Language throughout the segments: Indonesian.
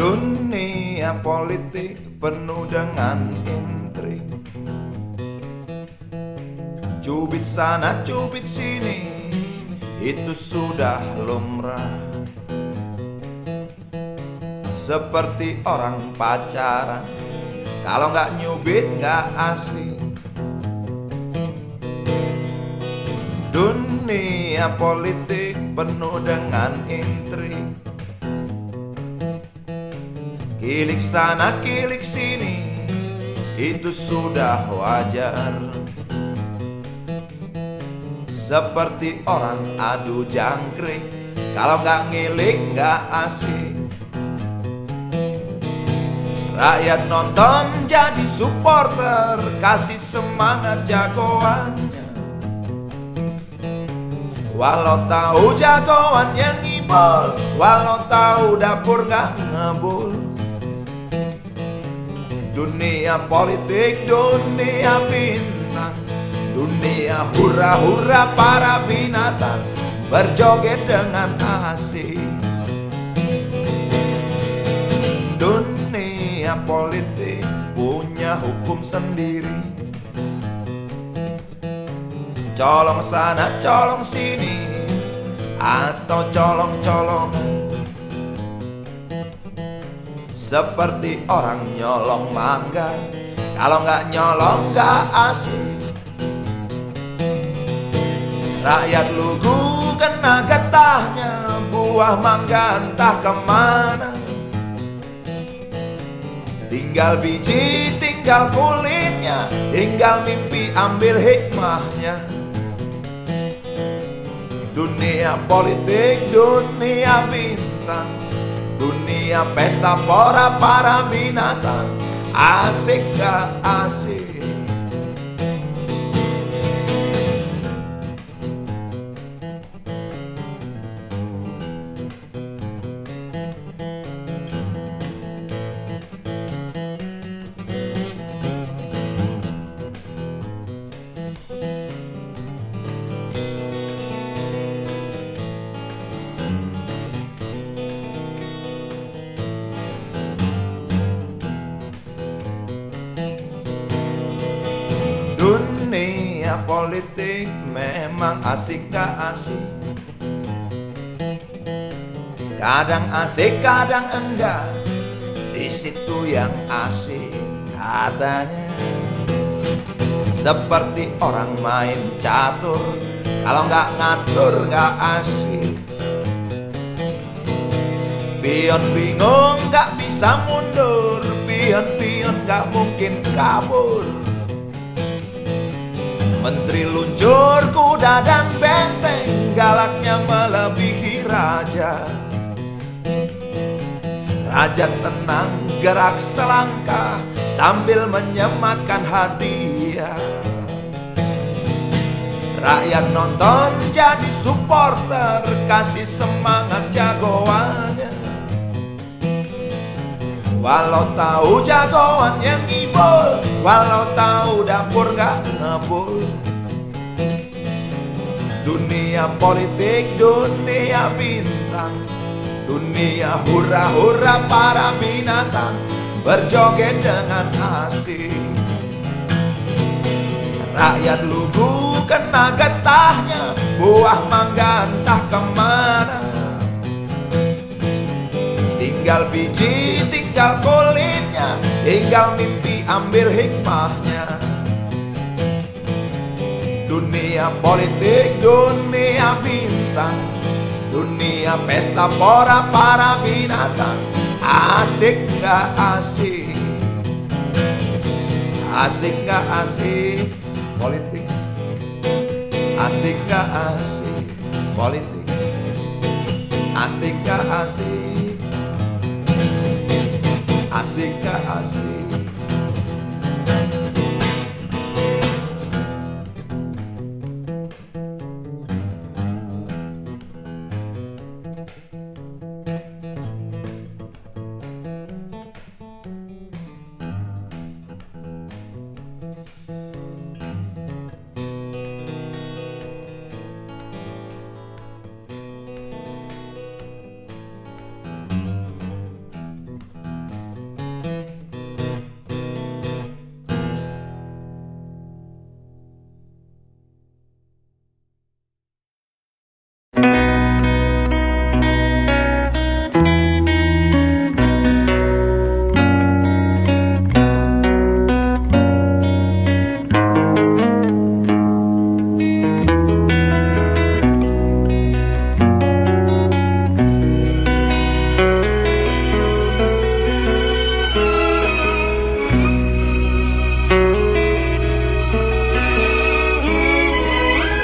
Dunia politik penuh dengan intrik, cubit sana cubit sini, itu sudah lumrah. Seperti orang pacaran, kalau nggak nyubit nggak asik. Dunia politik penuh dengan intrik, kilik sana kilik sini, itu sudah wajar. Seperti orang adu jangkrik, kalau nggak ngilik nggak asik. Rakyat nonton jadi supporter, kasih semangat jagoannya. Walau tahu jagoan yang ngibol, walau tahu dapur gak ngebul. Dunia politik, dunia bintang, dunia hura-hura para binatang berjoget dengan asik. Dunia politik punya hukum sendiri, colong sana colong sini, atau colong-colongan. Seperti orang nyolong mangga, kalau nggak nyolong nggak asik. Rakyat lugu kena getahnya, buah mangga entah kemana. Tinggal biji, tinggal kulitnya, tinggal mimpi ambil hikmahnya. Dunia politik, dunia bintang, dunia pesta pora para binatang, asik gak asik? Dunia politik memang asik gak asik, kadang asik kadang enggak, di situ yang asik katanya. Seperti orang main catur, kalau nggak ngatur nggak asik. Pion bingung nggak bisa mundur, pion-pion nggak mungkin kabur. Menteri luncur kuda dan benteng, galaknya melebihi raja. Raja tenang gerak selangkah sambil menyematkan hadiah. Rakyat nonton jadi supporter, kasih semangat jagoannya. Walau tahu jagoan yang ngibol, walau tahu dapur gak ngebul. Dunia politik, dunia bintang, dunia hura-hura para binatang berjoget dengan asik. Rakyat lugu kena getahnya, buah mangga entah kemana. Tinggal biji, tinggal kulitnya, tinggal mimpi ambil hikmahnya. Dunia politik, dunia bintang, dunia pesta pora para binatang, asik gak asik? Asik gak asik? Politik asik gak asik? Politik asik gak asik? Asik gak asik?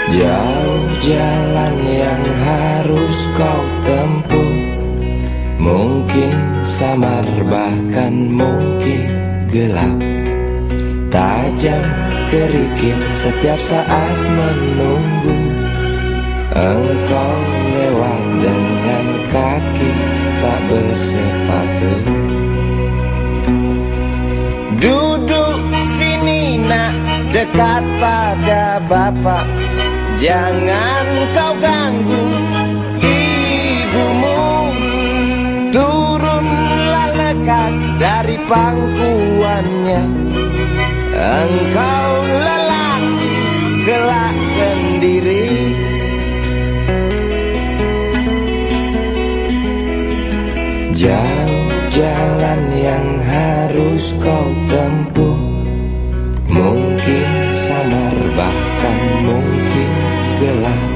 Jauh jalan yang harus kau tempuh, mungkin samar bahkan mungkin gelap, tajam kerikil setiap saat menunggu engkau lewat dengan kaki tak bersepatu. Duduk sini nak, dekat pada bapak, jangan kau ganggu ibumu. Turunlah lekas dari pangkuannya, engkau lelaki kelak sendiri. Jauh jalan yang harus kau tempuh, mungkin samar bahkan mungkin gelap.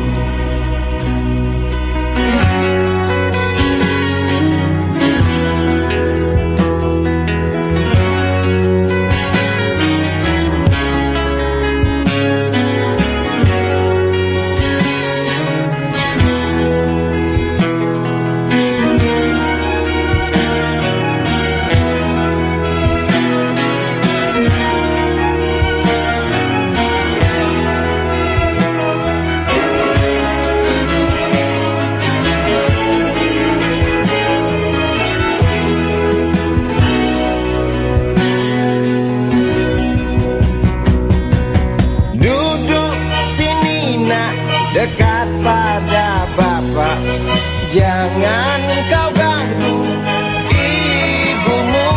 Dekat pada bapak, jangan kau ganggu ibumu.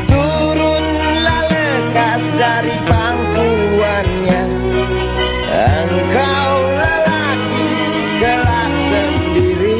Turunlah lekas dari pangkuannya, engkau lelaki kelak sendiri.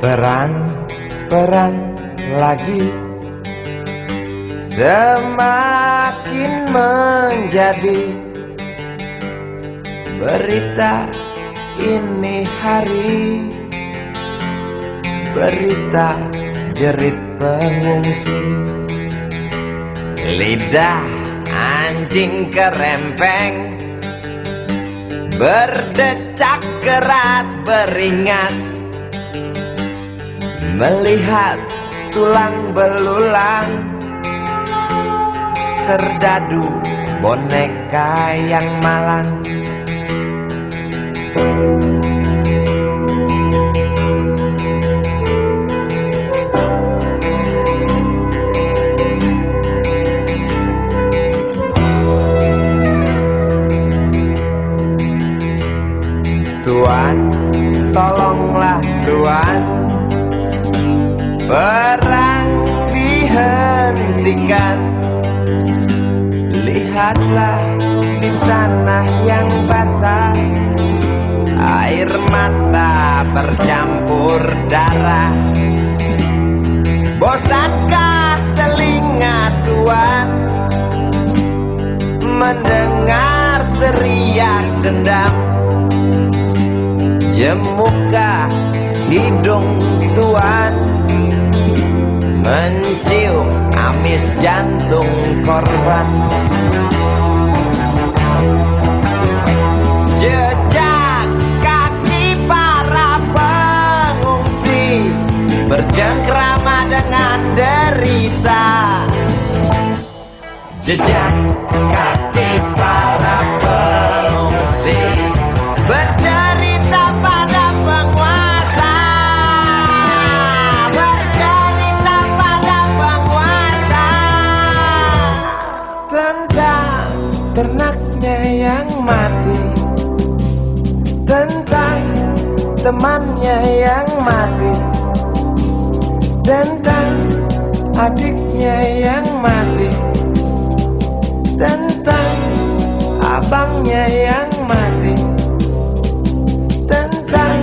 Perang lagi semakin menjadi berita ini hari, berita jerit pengungsi. Lidah anjing kerempeng berdecak keras beringas, melihat tulang belulang serdadu boneka yang malang. Tuan, tolonglah Tuan, perang dihentikan. Lihatlah di tanah yang basah, air mata bercampur darah. Bosankah telinga Tuan mendengar teriak dendam? Jemukah hidung Tuan mencium amis jantung korban? Jejak kaki para pengungsi bercengkrama dengan derita. Jejak kaki para pengungsi bercerita pada penguasa, bercerita pada penguasa tentang ternaknya yang mati, tentang temannya yang mati, tentang adiknya yang mati, tentang abangnya yang mati, tentang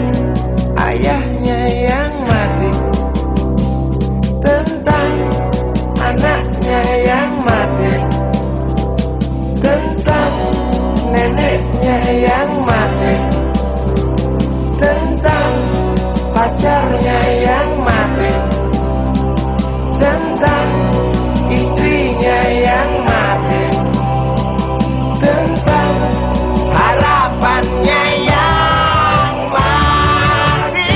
ayahnya yang mati, tentang anaknya yang mati, tentang neneknya yang mati, tentang pacarnya yang mati, tentang istrinya yang mati, tentang harapannya yang mati.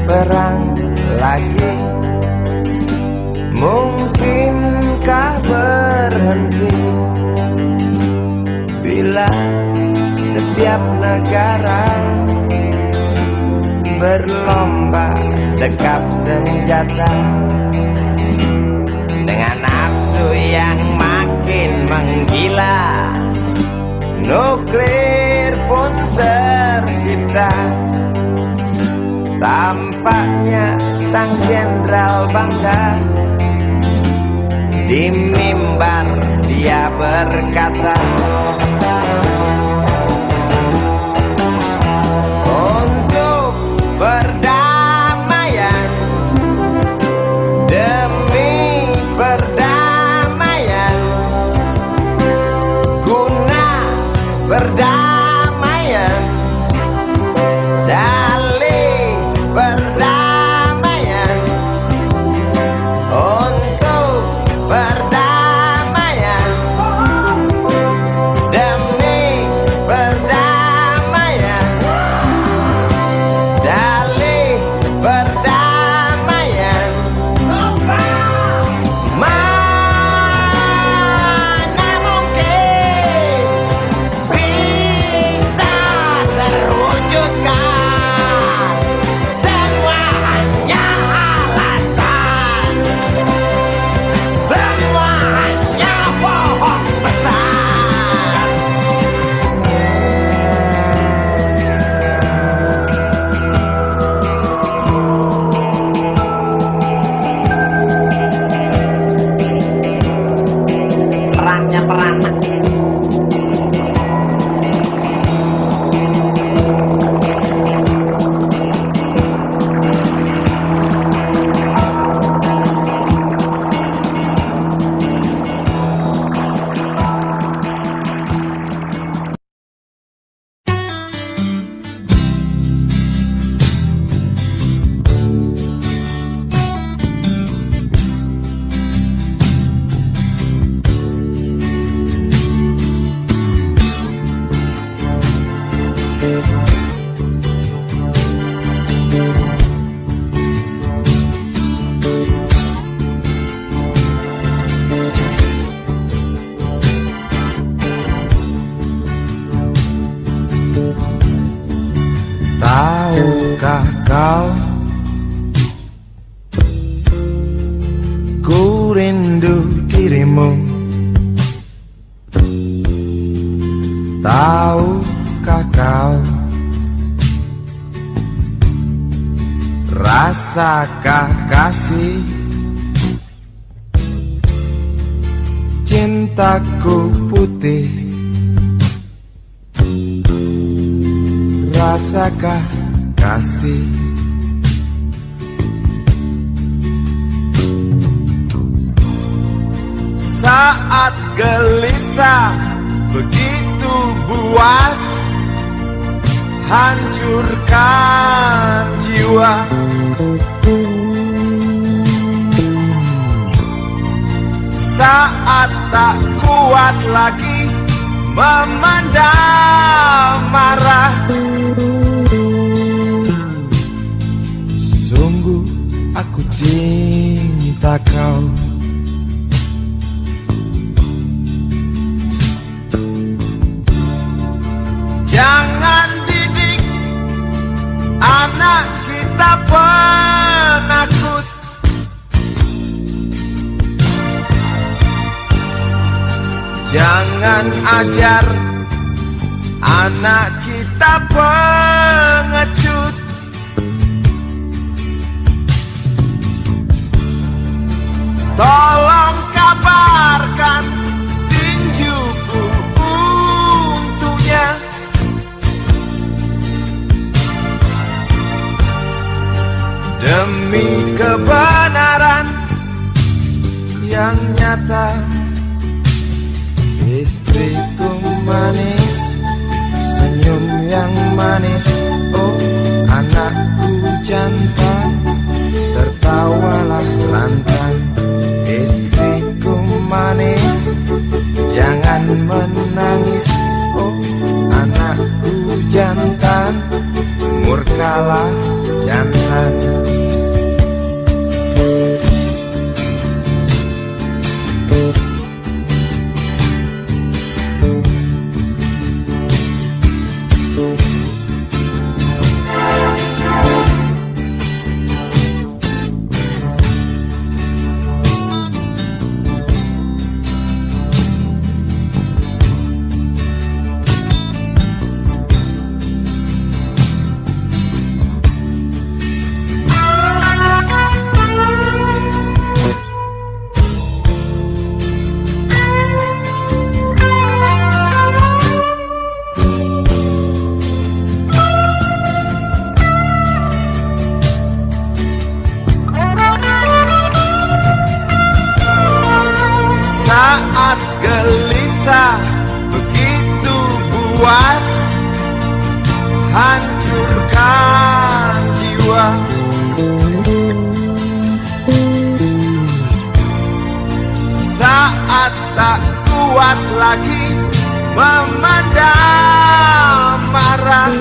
Perang lagi, mungkinkah berhenti bila setiap negara berlomba dekap senjata dengan nafsu yang makin menggila? Nuklir pun tercipta. Tampaknya sang jenderal bangga, di mimbar dia berkata, untuk perdamaian, demi perdamaian, guna perdamaian, dalih perdamaian, untuk perdamaian, demi perdamaian, dalih perdamaian. Tahukah kau, ku rindu dirimu. Tahukah kau, rasakah kasih cintaku putih? Rasakah kasih? Saat gelisah begitu buas, hancurkan jiwa. Saat tak kuat lagi memendam marah, sungguh aku cinta kau. Jangan didik anak kita penakut. Jangan ajar anak kita pengecut. Tolong kabarkan tinjuku untuknya. Demi kebenaran yang nyata, istriku manis, senyum yang manis. Oh, anakku jantan, tertawalah lantang. Istriku manis, jangan menangis. Oh, anakku jantan, murkalah jantan. Saat gelisah begitu buas, hancurkan jiwa. Saat tak kuat lagi memendam marah,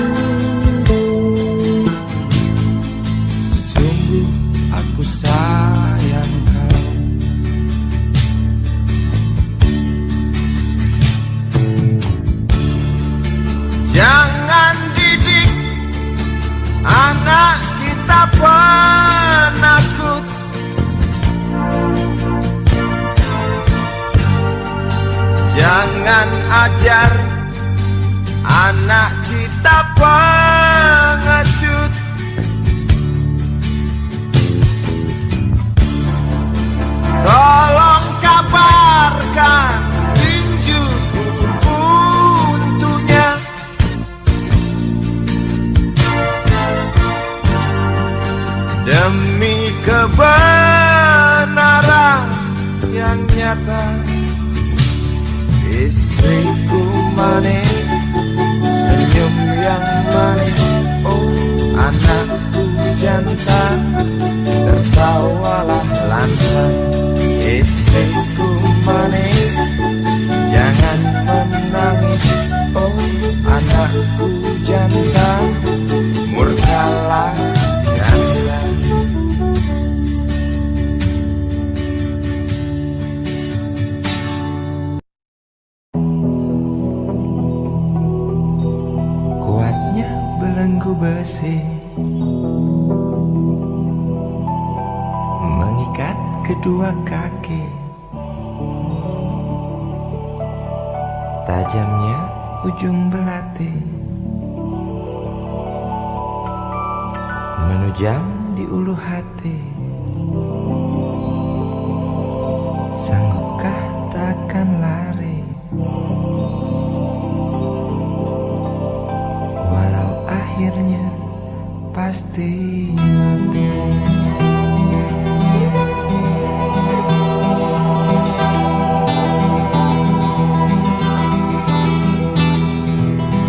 sungguh aku sayang kau. Jangan didik anak kita penakut. Jangan ajar anak kita pengecut. Tolong kabarkan tinjuku untuknya. Demi kebenaran yang nyata, istriku manis, senyum yang manis. Oh, anakku jantan, tertawalah lantang. Istriku manis, jangan menangis. Oh, anakku jantan, murkalah jantan. Ku paku besi mengikat kedua kaki. Tajamnya ujung belati menujam di ulu hati. Sanggupkah takkan lari, walau akhirnya pasti mati.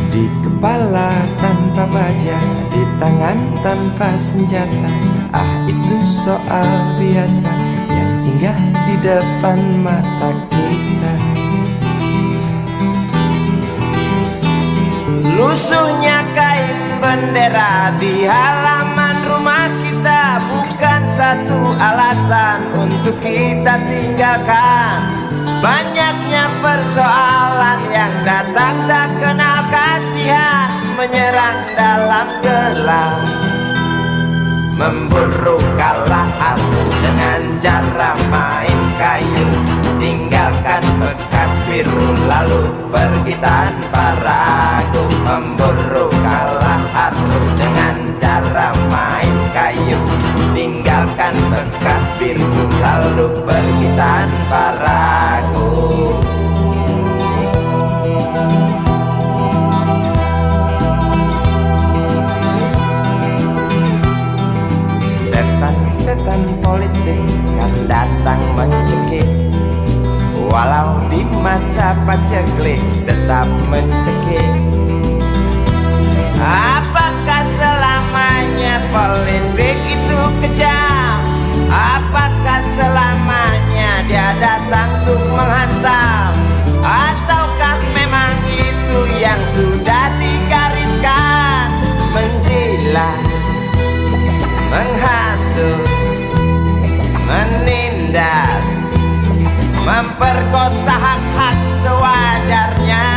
Di kepala tanpa baja, di tangan tanpa senjata. Ah, itu soal biasa yang singgah di depan mata kita. Lusuhnya kain bendera di halaman rumah kita bukan satu alasan untuk kita tinggalkan. Banyaknya persoalan yang datang tak kenal kasihan, menyerang dalam gelap, memburu kalah aku dengan cara main kayu. Tinggalkan bekas biru lalu pergi tanpa ragu, memburu kalah aku dengan cara main kayu. Tinggalkan bekas biru lalu pergi tanpa ragu. Setan politik kan datang mencekik, walau di masa paceklik tetap mencekik. Apakah selamanya politik itu kejam? Apakah selamanya dia datang untuk menghantam? Ataukah memang itu yang sudah digariskan? Menjilat, menghasut, menindas, memperkosa hak-hak sewajarnya.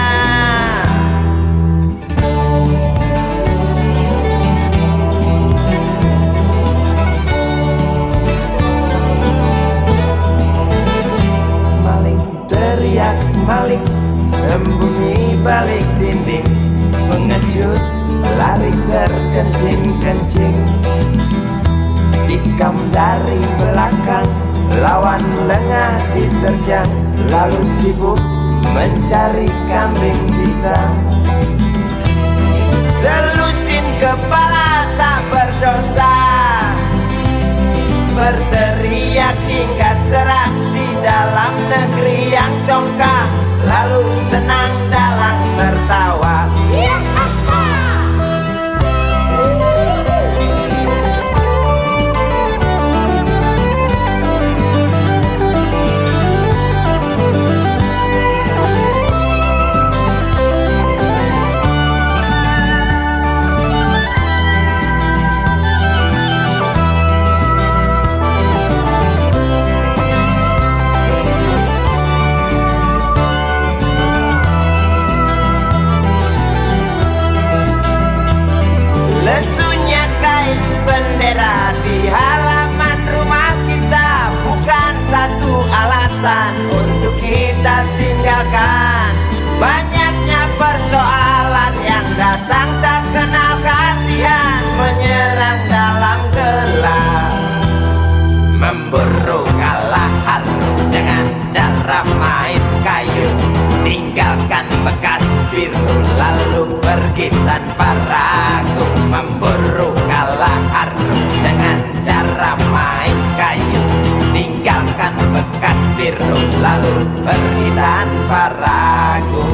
Maling teriak maling, sembunyi balik dinding, pengecut lari terkencing-kencing. Tikam dari belakang, lawan lengah diterjang, lalu sibuk mencari kambing hitam. Selusin kepala tak berdosa, berteriak hingga serak di dalam negeri yang congkak, lalu senang dalam tertawa. Bendera di halaman rumah kita bukan satu alasan untuk kita tinggalkan. Banyaknya persoalan yang datang tak kenal kasihan, menyerang dalam gelap, memburu kalah harus dengan cara main kayu. Tinggalkan bekas biru lalu pergi tanpa ragu, memburu kalah harus dengan cara main kayu. Tinggalkan bekas biru lalu pergi tanpa ragu.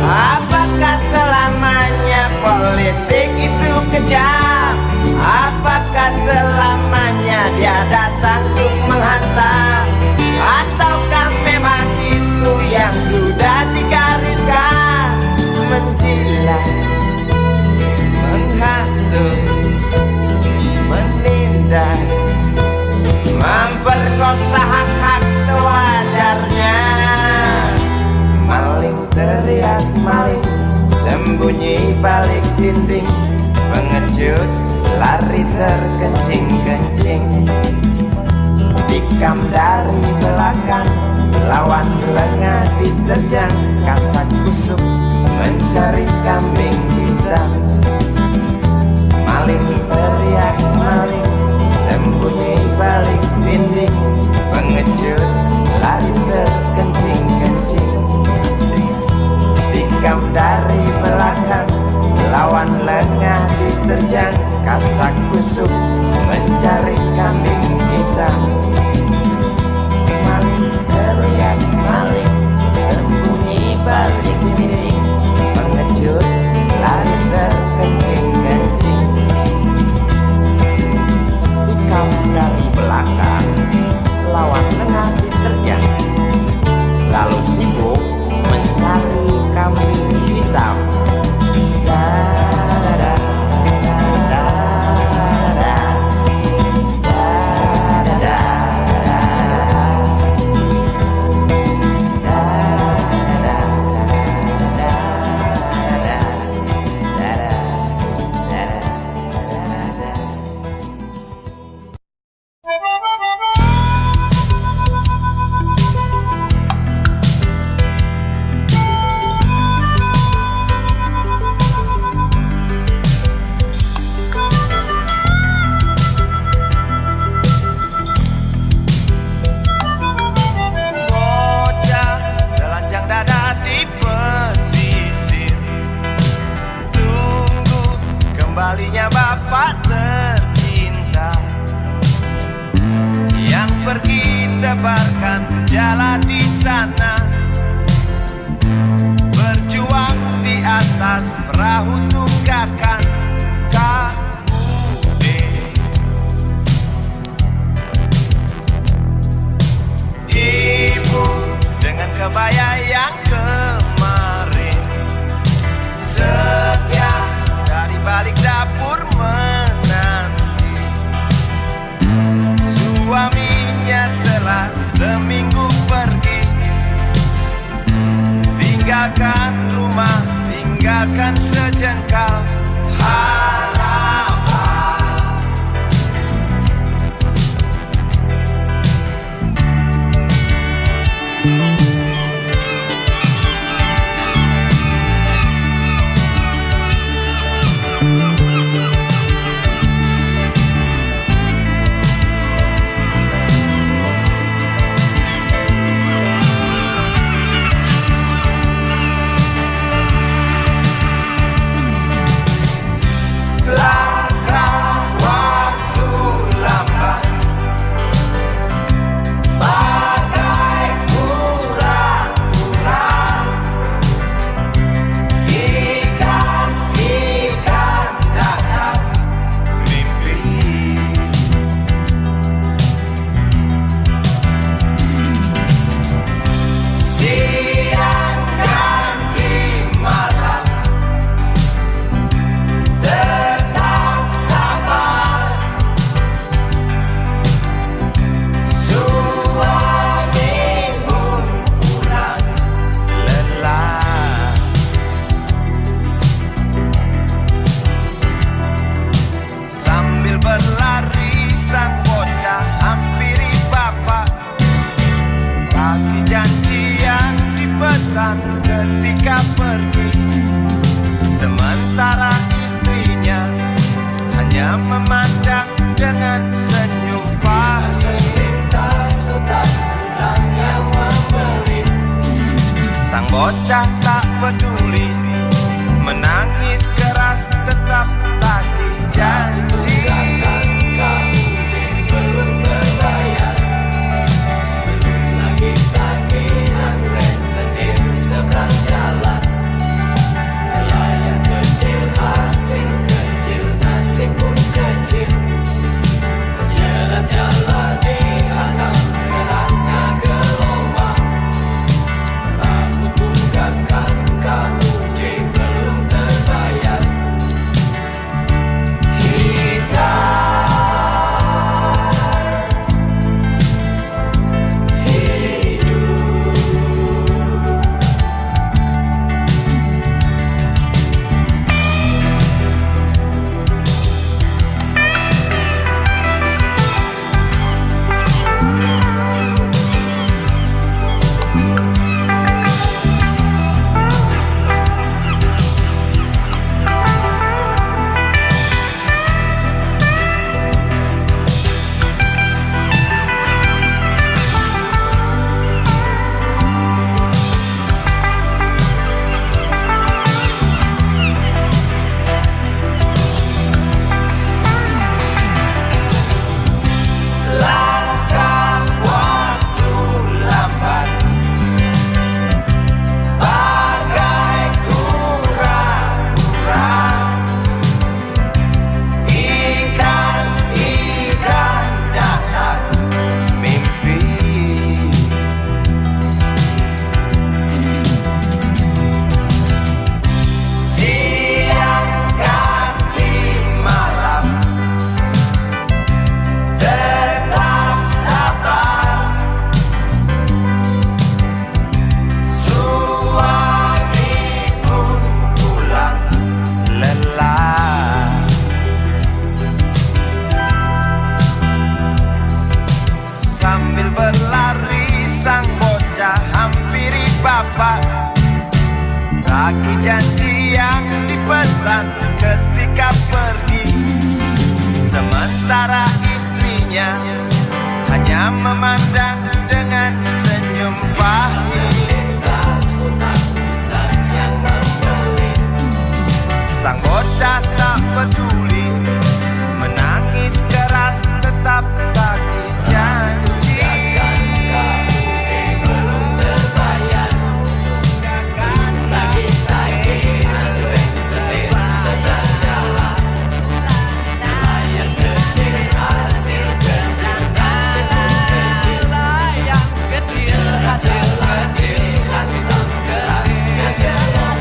Apakah selamanya politik itu kejam? Apakah selamanya dia datang untuk menghantam? Ataukah memang itu yang sudah digariskan? Sembunyi balik dinding, pengecut lari terkencing-kencing. Tikam dari belakang, lawan lengah diterjang. Kasak kusuk mencari kambing hitam. Maling teriak maling, sembunyi balik dinding, pengecut lari terkencing-kencing. Tikam dari belakang, lawan lengah diterjang. Kasak kusuk mencari kambing hitam. Maling teriak maling, sembunyi balik dinding, pengecut lari terkencing-kencing. Tikam dari belakang, lawan lengah diterjang. Lalu sibuk mencari kambing hitam. Kembalinya bapak tercinta yang pergi tebarkan jala di sana, berjuang di atas perahu tunggakan KUD. Ibu dengan kebaya yang kemarin setia dari balik dapur menanti. Suaminya telah seminggu pergi, tinggalkan rumah, tinggalkan sejengkal harapan. Ketika pergi, sementara istrinya hanya memandang dengan senyum pahit. Sang bocah tak peduli, menangis keras tetap tagih janji. Belum terbayar, belum lagi tagihan rentenir seberang jalan. Nelayan kecil asing kecil, nasib pun kecil, terjerat jalani hantam kerasnya gelombang. Perahu tunggakan KUD belum terbayar, lagi janji yang dipesan ketika pergi. Sementara istrinya hanya memandang dengan senyum pahit. Sang bocah tak peduli, menangis keras tetap tagih janji. Belum terbayar, tagih-tagih sedang jalan. Layang kecil hasil kerja kecil, layang kecil hasil kecil, hasil kerasnya jalan.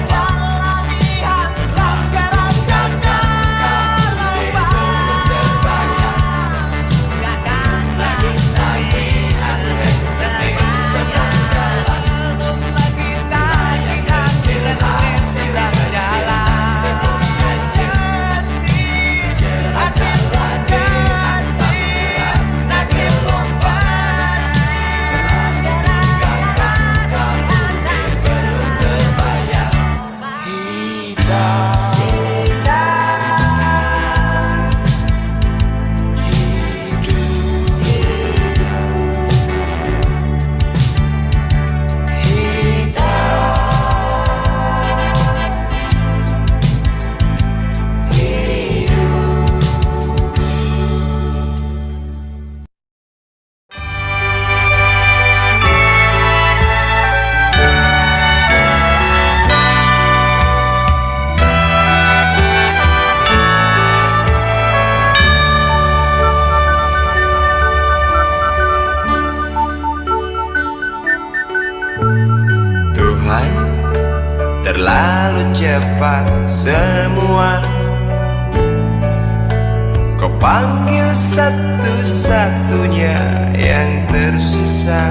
Terlalu cepat semua, kau panggil satu-satunya yang tersisa,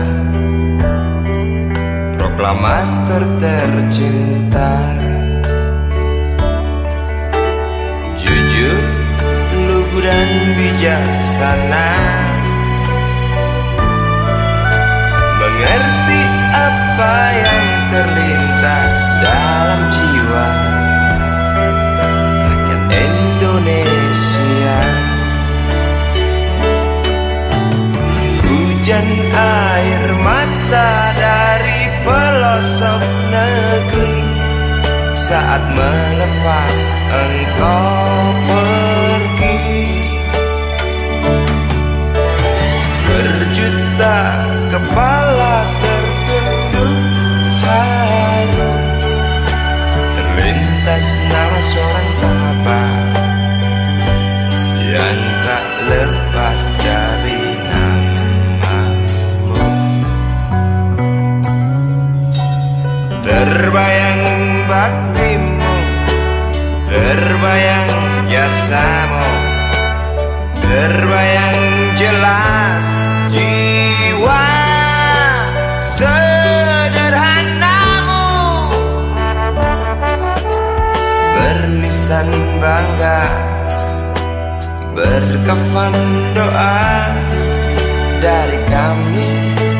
proklamator tercinta. Jujur, lugu dan bijaksana, mengerti apa yang terlintas dalam jiwa rakyat Indonesia. Hujan air mata dari pelosok negeri saat melepas engkau pergi. Berjuta kepala tertunduk haru, terlintas nama seorang sahabat yang tak lepas dari namamu. Terbayang baktimu, terbayang jasamu, terbayang jelas jiwa sederhanamu, bernisan bangga, berkafan doa dari kami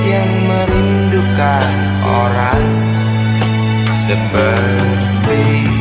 yang merindukan orang sepertimu.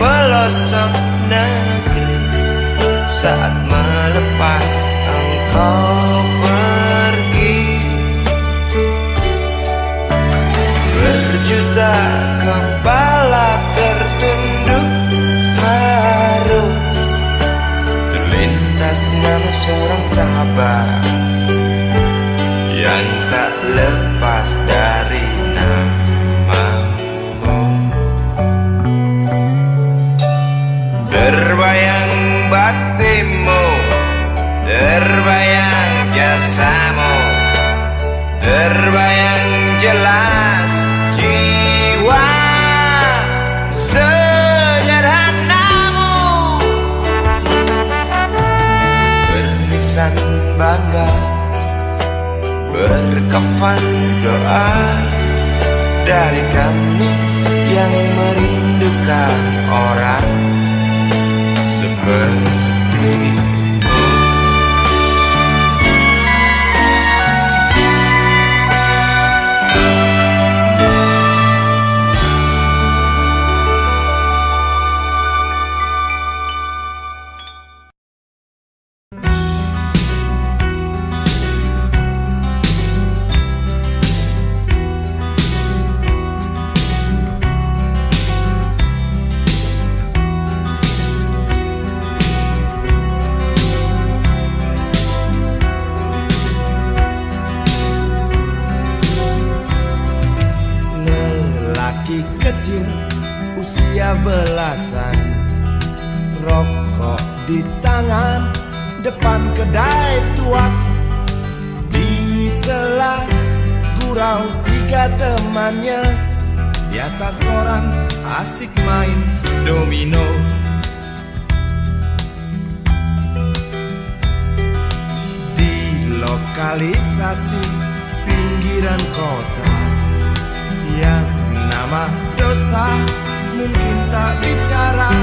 Pelosok negeri saat melepas engkau pergi. Berjuta kepala tertunduk haru, terlintas nama seorang sahabat yang tak lepas dari namamu. Terbayang baktimu, terbayang jasamu, terbayang jelas jiwa sederhanamu, berlisan bangga, berkafan doa dari kami yang merindukan orang seperti kecil usia belasan, rokok di tangan depan kedai tuak, di sela gurau tiga temannya, di atas koran asik main domino. Di lokalisasi pinggiran kota yang nama dosa mungkin tak bicara,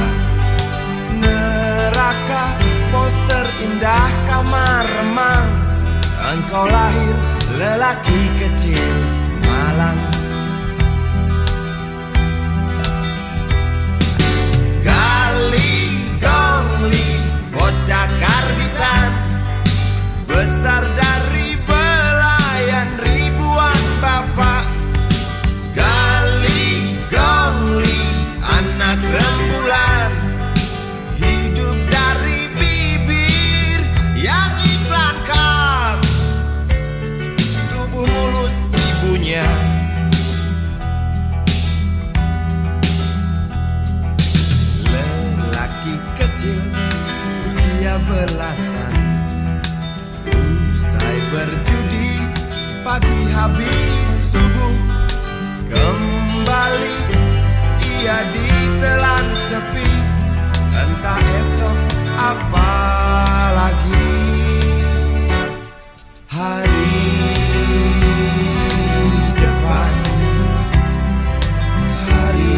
neraka poster indah kamar remang, engkau lahir lelaki kecil malang. Gali gongli bocah karbitan, besar dari belayan ribuan bapak. Anak rembulan, hidup dari bibir yang iklan kap, tubuh mulus ibunya. Lelaki kecil usia belasan, usai berjudi pagi habis subuh, kembali ia ditelan sepi, entah esok apa lagi. Hari depan, hari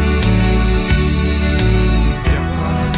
depan.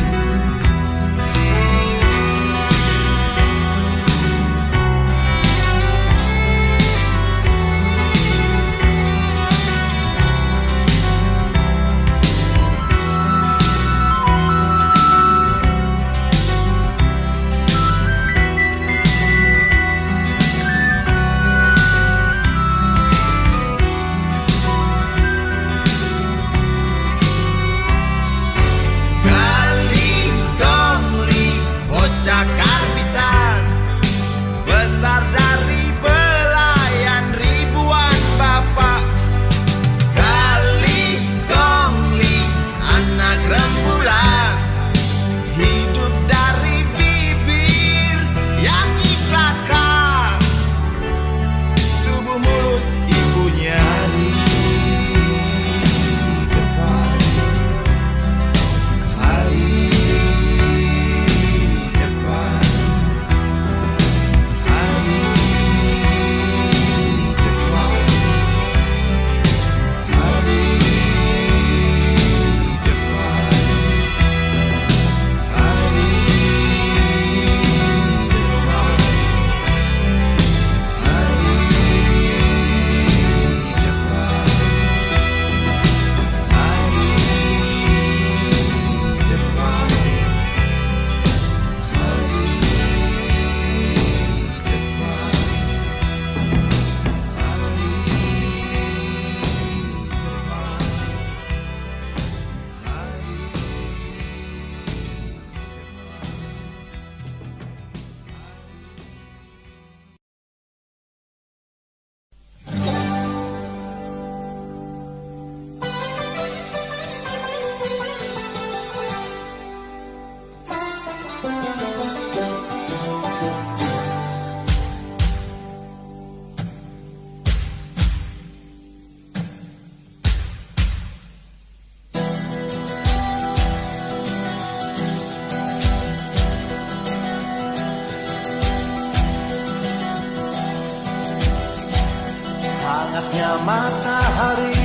Hangatnya matahari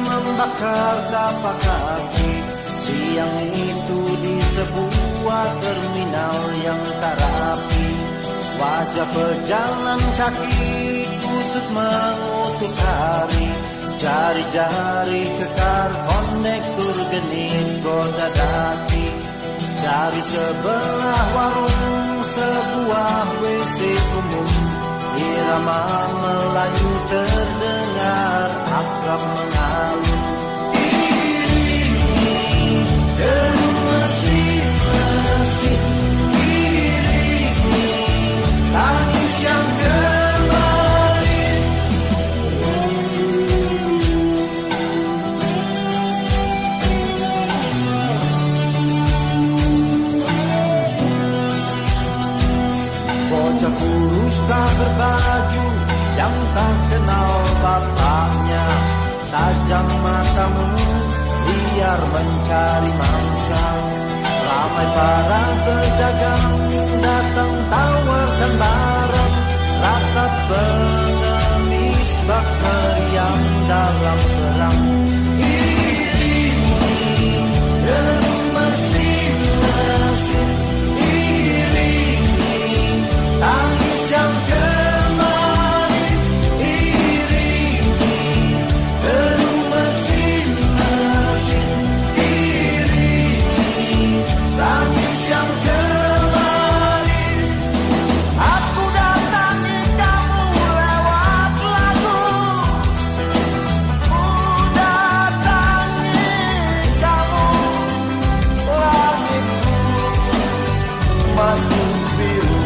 membakar tapak kaki. Siang itu di sebuah terminal yang tak rapi. Wajah pejalan kaki kusut mengutuk hari. Jari-jari kekar konektur genit goda daki. Dari sebelah warung sebuah WC umum, irama Melayu terdengar akrab mengalun. Iringi deru mesin-mesin, iringi tangis yang kembali. Bocah kurus tak berbaju yang tak kenal bapaknya, tajam matamu biar mencari mangsa. Ramai para pedagang datang tawarkan barang, ratap pengemis bak meriam dalam perang. Iringi deru mesin-mesin, iringi tangis yang kembali. Iringi deru mesin-mesin, iringi tangis yang kembali. Aku datangi kamu lewat lagu, ku datangi kamu, langitku masih biru.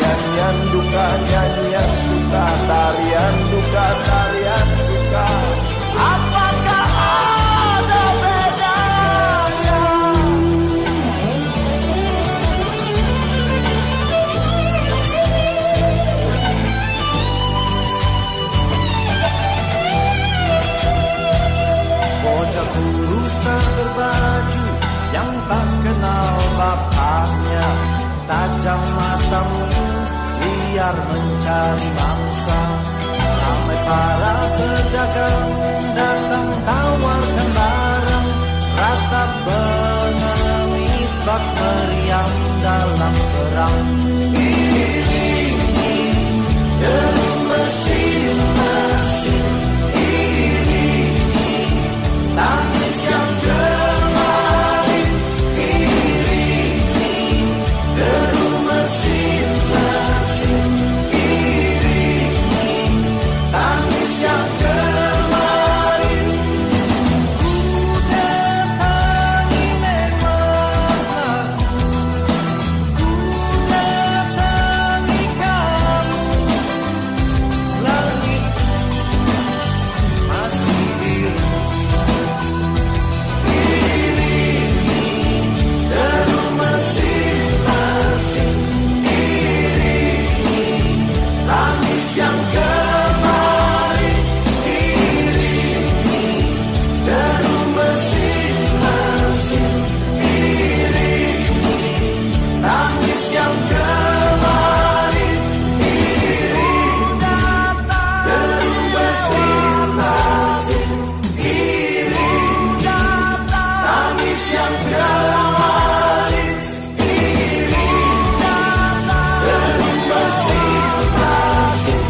Nyanyian duka, nyanyian suka, tarian duka, tarian suka. Apakah ada bedanya? Bocah kurus tak berbaju yang tak kenal bapaknya, tajam matamu biar mencari mangsa. Ramai para pedagang datang tawarkan barang, ratap pengemis bak meriam dalam perang. Iringi deru mesin-mesin, iringi tangis yang kembali. Iringi deru mesin-mesin, iringi tangis yang kembali. Ku datangi memang aku, ku datangi kamu, langit masih biru. Iringi deru mesin-mesin, iringi tangis yang kembali. Iringi deru mesin-mesin, iringi tangis yang kembali. Iringi deru mesin-mesin, iringi tangis yang kembali. Iringi deru mesin-mesin,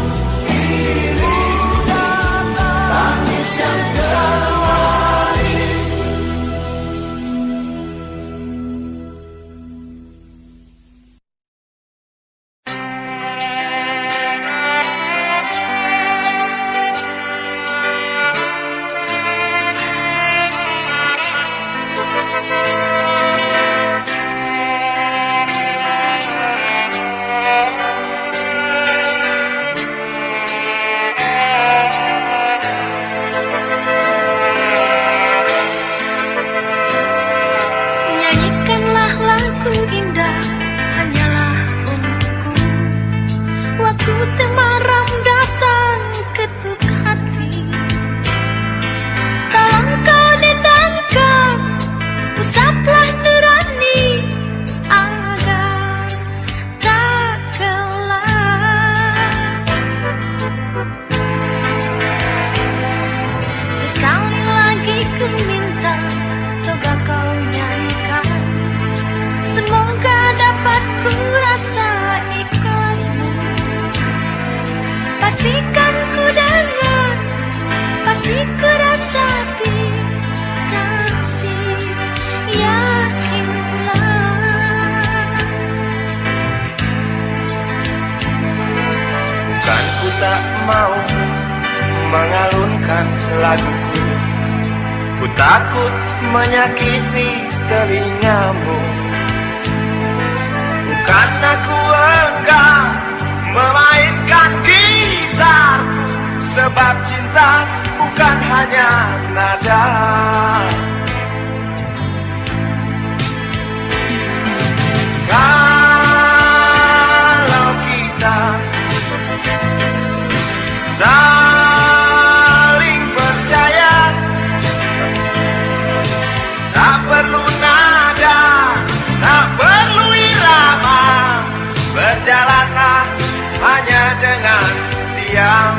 Aku tak mau mengalunkan laguku, ku takut menyakiti telingamu. Bukan aku enggan memainkan gitarku, sebab cinta bukan hanya nada. Kalau kita saling percaya, tak perlu nada, tak perlu irama, berjalanlah hanya dengan diam.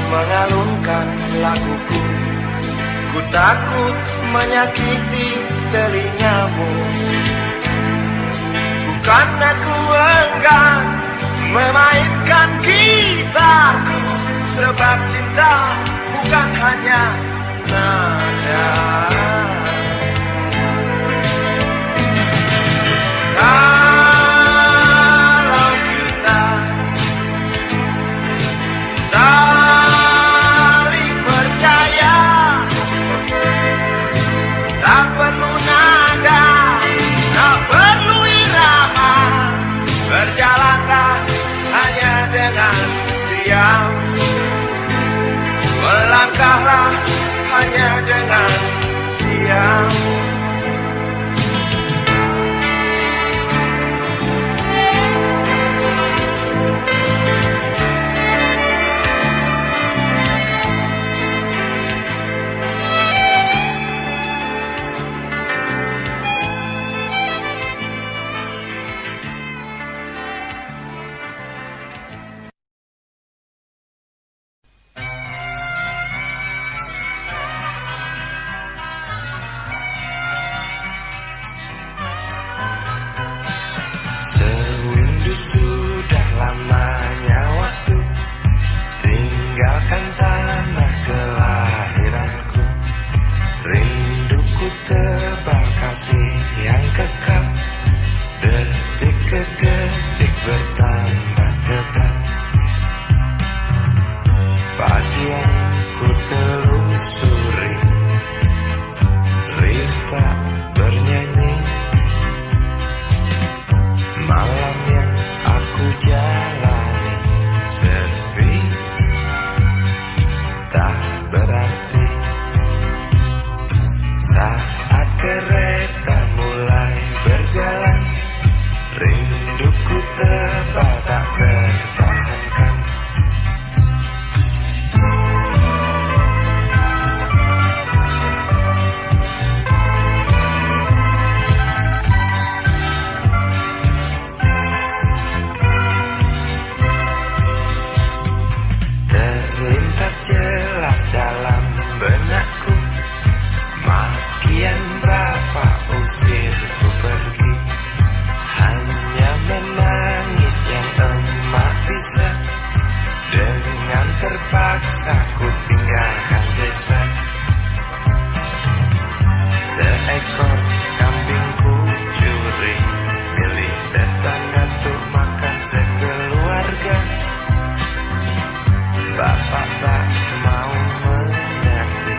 Mengalunkan laguku, ku takut menyakiti telingamu. Bukan aku enggan memainkan gitarku, sebab cinta bukan hanya nada. Kalau kita saling percaya, tak perlu nada, tak perlu irama, berjalanlah hanya dengan diam, melangkahlah hanya dengan diam. Sudah lamanya waktu tinggalkan tanah kelahiranku. Rinduku tebal kasih yang kekal, detik ke detik bertambah tebal. Pagi yang ku telusuri, rita bernyanyi. Malam yang aku jalani sepi, tak berarti. Saat kereta mulai berjalan, rinduku tebal tak tertahankan. Jelas dalam benakku, makian berapa usir ku pergi. Hanya menangis yang emak bisa, dengan terpaksa ku tinggalkan desa. Seekor kambing ku curi, milik tetangga untuk makan sekeluarga. Bapak tak mau mengerti,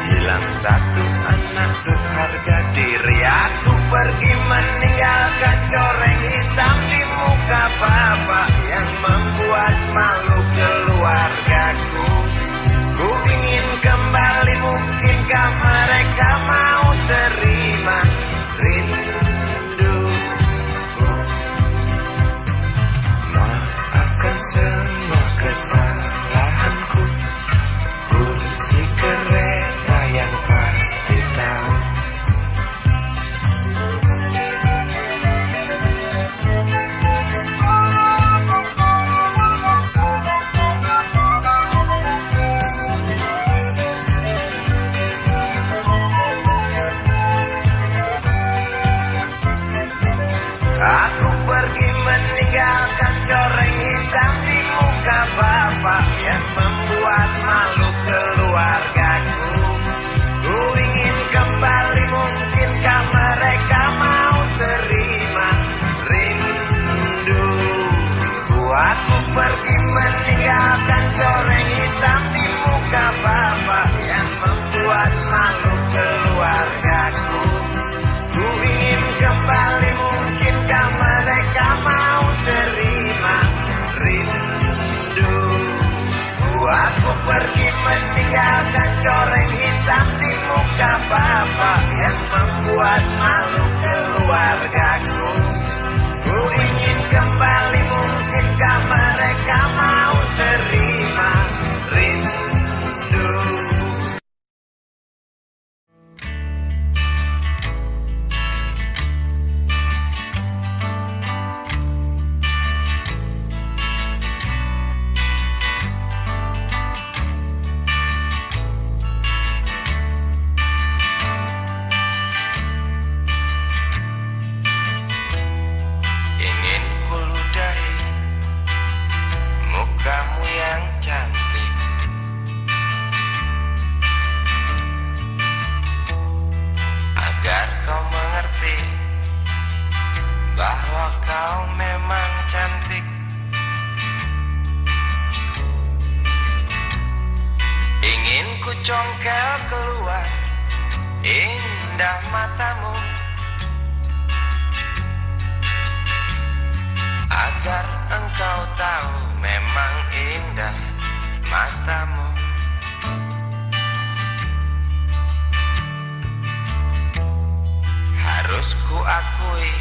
hilang satu Aduh anakku harga diri, aku pergi meninggalkan coreng hitam di muka bapak yang membuat malu keluargaku. Ku ingin kembali, mungkinkah mereka mau terima rinduku? Maafkan semua kesalahanku, ku si kereta yang pasti tahu. Aku pergi meninggalkan coreng hitam di muka bapak yang membuat malu keluargaku. Ku ingin kembali, mungkinkah mereka mau terima rinduku? Aku pergi meninggalkan coreng hitam di muka bapak yang membuat malu keluargaku. Ku ingin kembali, mungkinkah mereka mau terima rindu? Aku pergi meninggalkan coreng hitam di muka bapak yang membuat malu keluargaku. Ku ingin kembali, mungkinkah mereka mau terima rindu? Ingin kuludahi mukamu yang cantik, agar kau mengerti bahwa kau memang cantik. Ingin ku congkel keluar indah matamu, agar engkau tahu memang indah matamu. Harus ku akui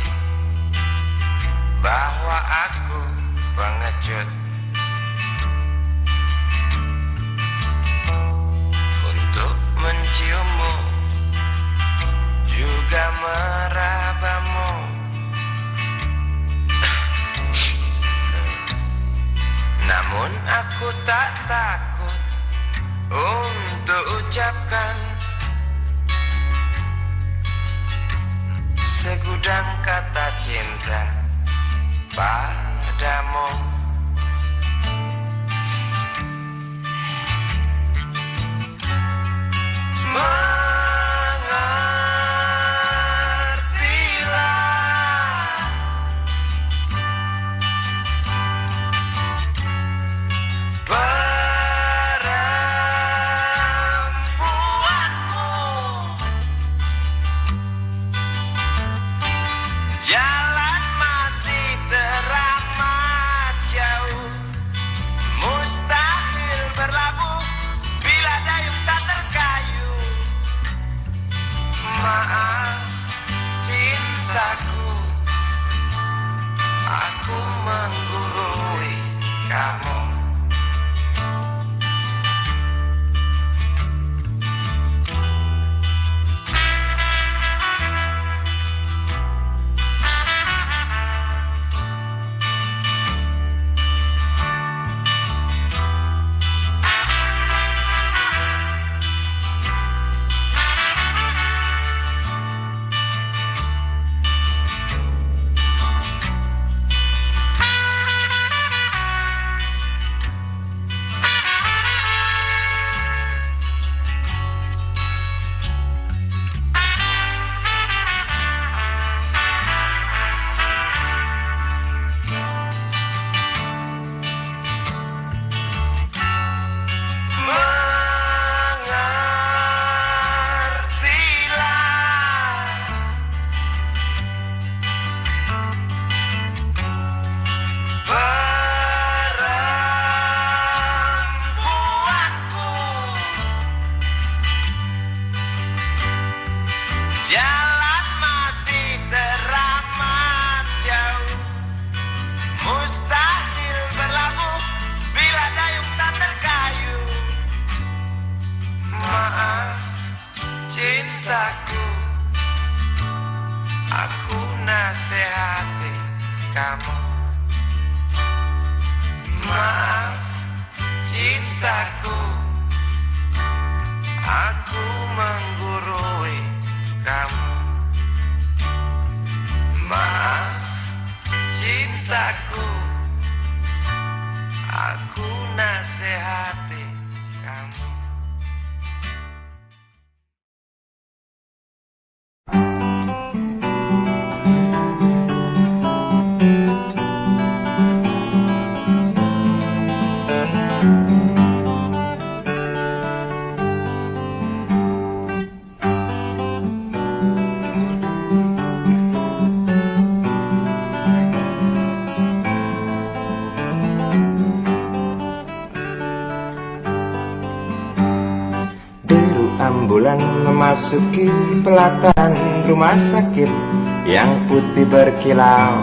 bahwa aku pengecut untuk menciummu, juga merabamu. Namun aku tak takut untuk ucapkan segudang kata cinta padamu. Mengertilah perempuanku, jalan masih teramat jauh, mustahil berlabuh bila dayung tak terkayuh. Maaf cintaku, aku menggurui kamu. cintaku, aku nasihati kamu. Maaf cintaku, aku menggurui kamu. Maaf cintaku, aku nasihati kamu. Ambulan memasuki pelataran rumah sakit yang putih berkilau.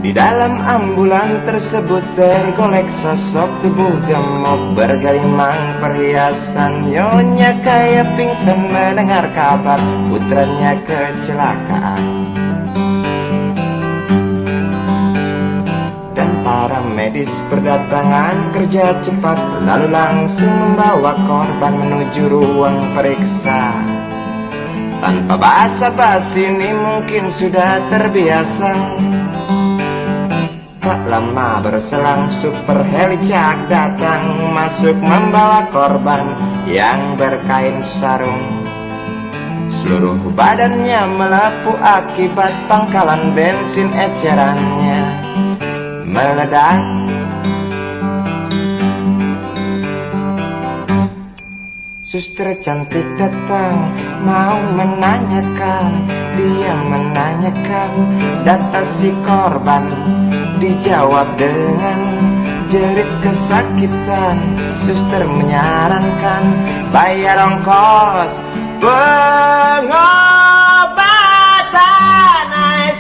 Di dalam ambulan tersebut tergolek sosok tubuh gemuk bergelimang perhiasan. Nyonya kaya pingsan mendengar kabar putranya kecelakaan. Para medis berdatangan kerja cepat, lalu langsung membawa korban menuju ruang periksa. Tanpa basa-basi ini mungkin sudah terbiasa. Tak lama berselang super helicak datang, masuk membawa korban yang berkain sarung. Seluruh badannya melepuh akibat pangkalan bensin ecerannya meledak. Suster cantik datang mau menanyakan, dia menanyakan data si korban. Dijawab dengan jerit kesakitan. Suster menyarankan bayar ongkos pengobatan.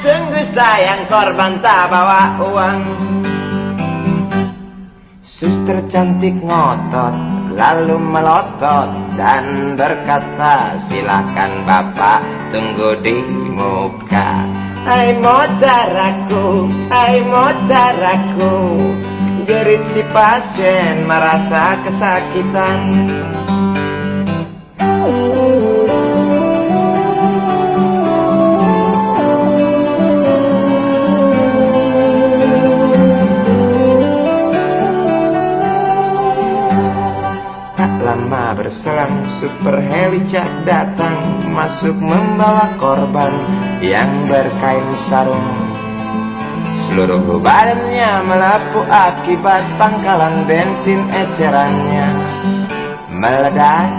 Sungguh sayang korban tak bawa uang. Suster cantik ngotot lalu melotot dan berkata, silakan bapak tunggu di muka. Hai modaraku, hai modaraku, jerit si pasien merasa kesakitan. Berselang super helicak datang, masuk membawa korban yang berkain sarung. Seluruh badannya melepuh akibat pangkalan bensin ecerannya meledak.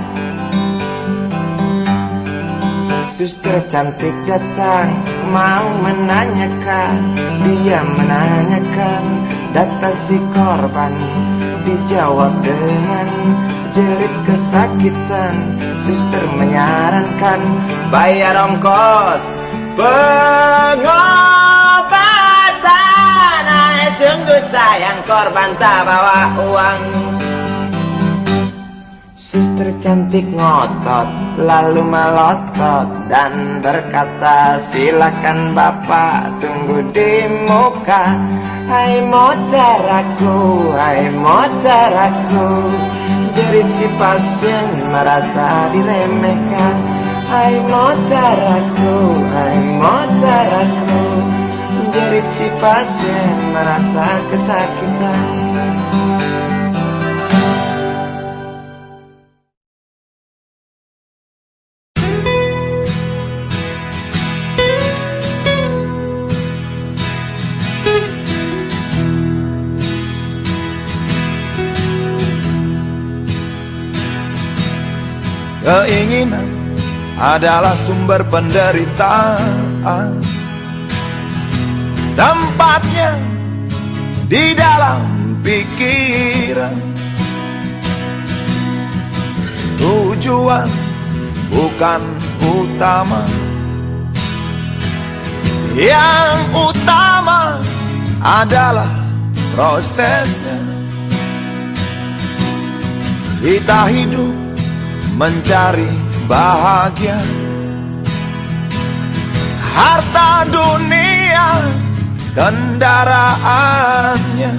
Suster cantik datang mau menanyakan, dia menanyakan data si korban. Dijawab dengan jerit kesakitan. Suster menyarankan bayar ongkos pengobatan. Sungguh sayang korban tak bawa uang. Suster cantik ngotot lalu melotot dan berkata, silakan bapak tunggu di muka. Hai modaraku, hai modaraku, jerit si pasien merasa diremehkan. Hai modaraku, hai modaraku, jerit si pasien merasa kesakitan. Keinginan adalah sumber penderitaan. Tempatnya di dalam pikiran. Tujuan bukan utama. Yang utama adalah prosesnya. Kita hidup mencari bahagia. Harta dunia, kendaraannya,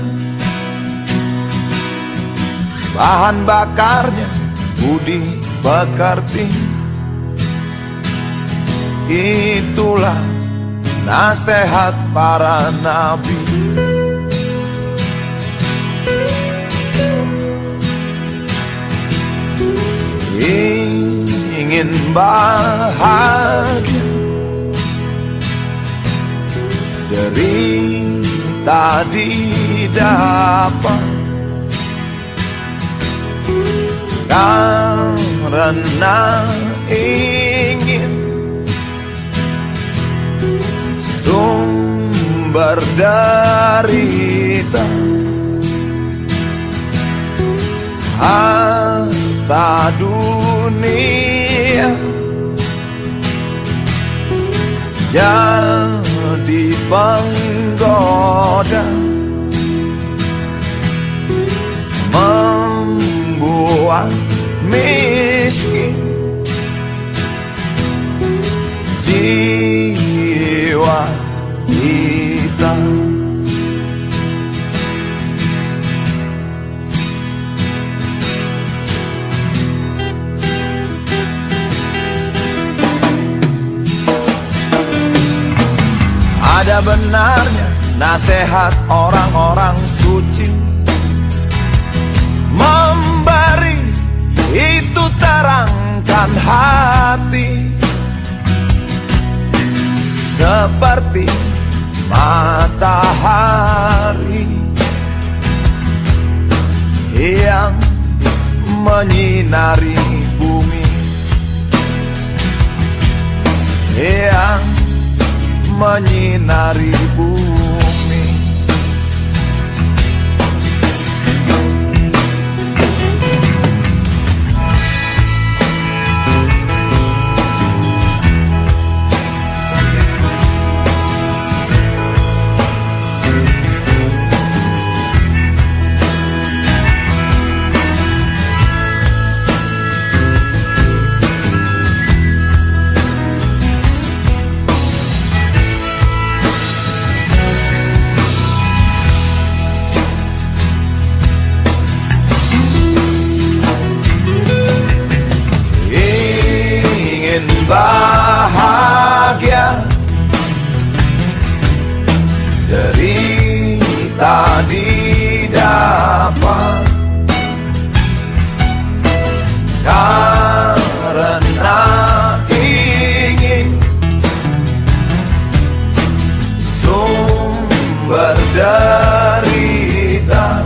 bahan bakarnya, budi pekerti. Itulah nasihat para nabi. Ingin bahagia, derita didapat, karena ingin sumber derita. Harta dunia jadi penggoda, membuat miskin jiwa kita. Ada benarnya nasihat orang-orang suci, memberi itu terangkan hati, seperti matahari yang menyinari bumi, yang menyinari bumi. Bahagia, derita didapat, karena ingin sumber derita.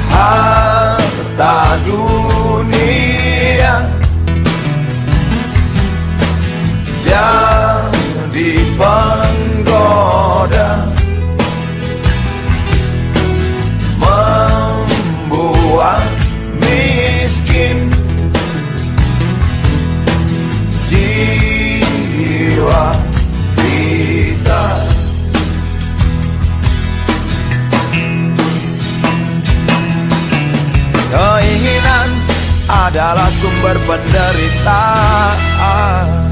Harta dunia jadi penggoda, membuat miskin jiwa kita. Keinginan adalah sumber penderitaan.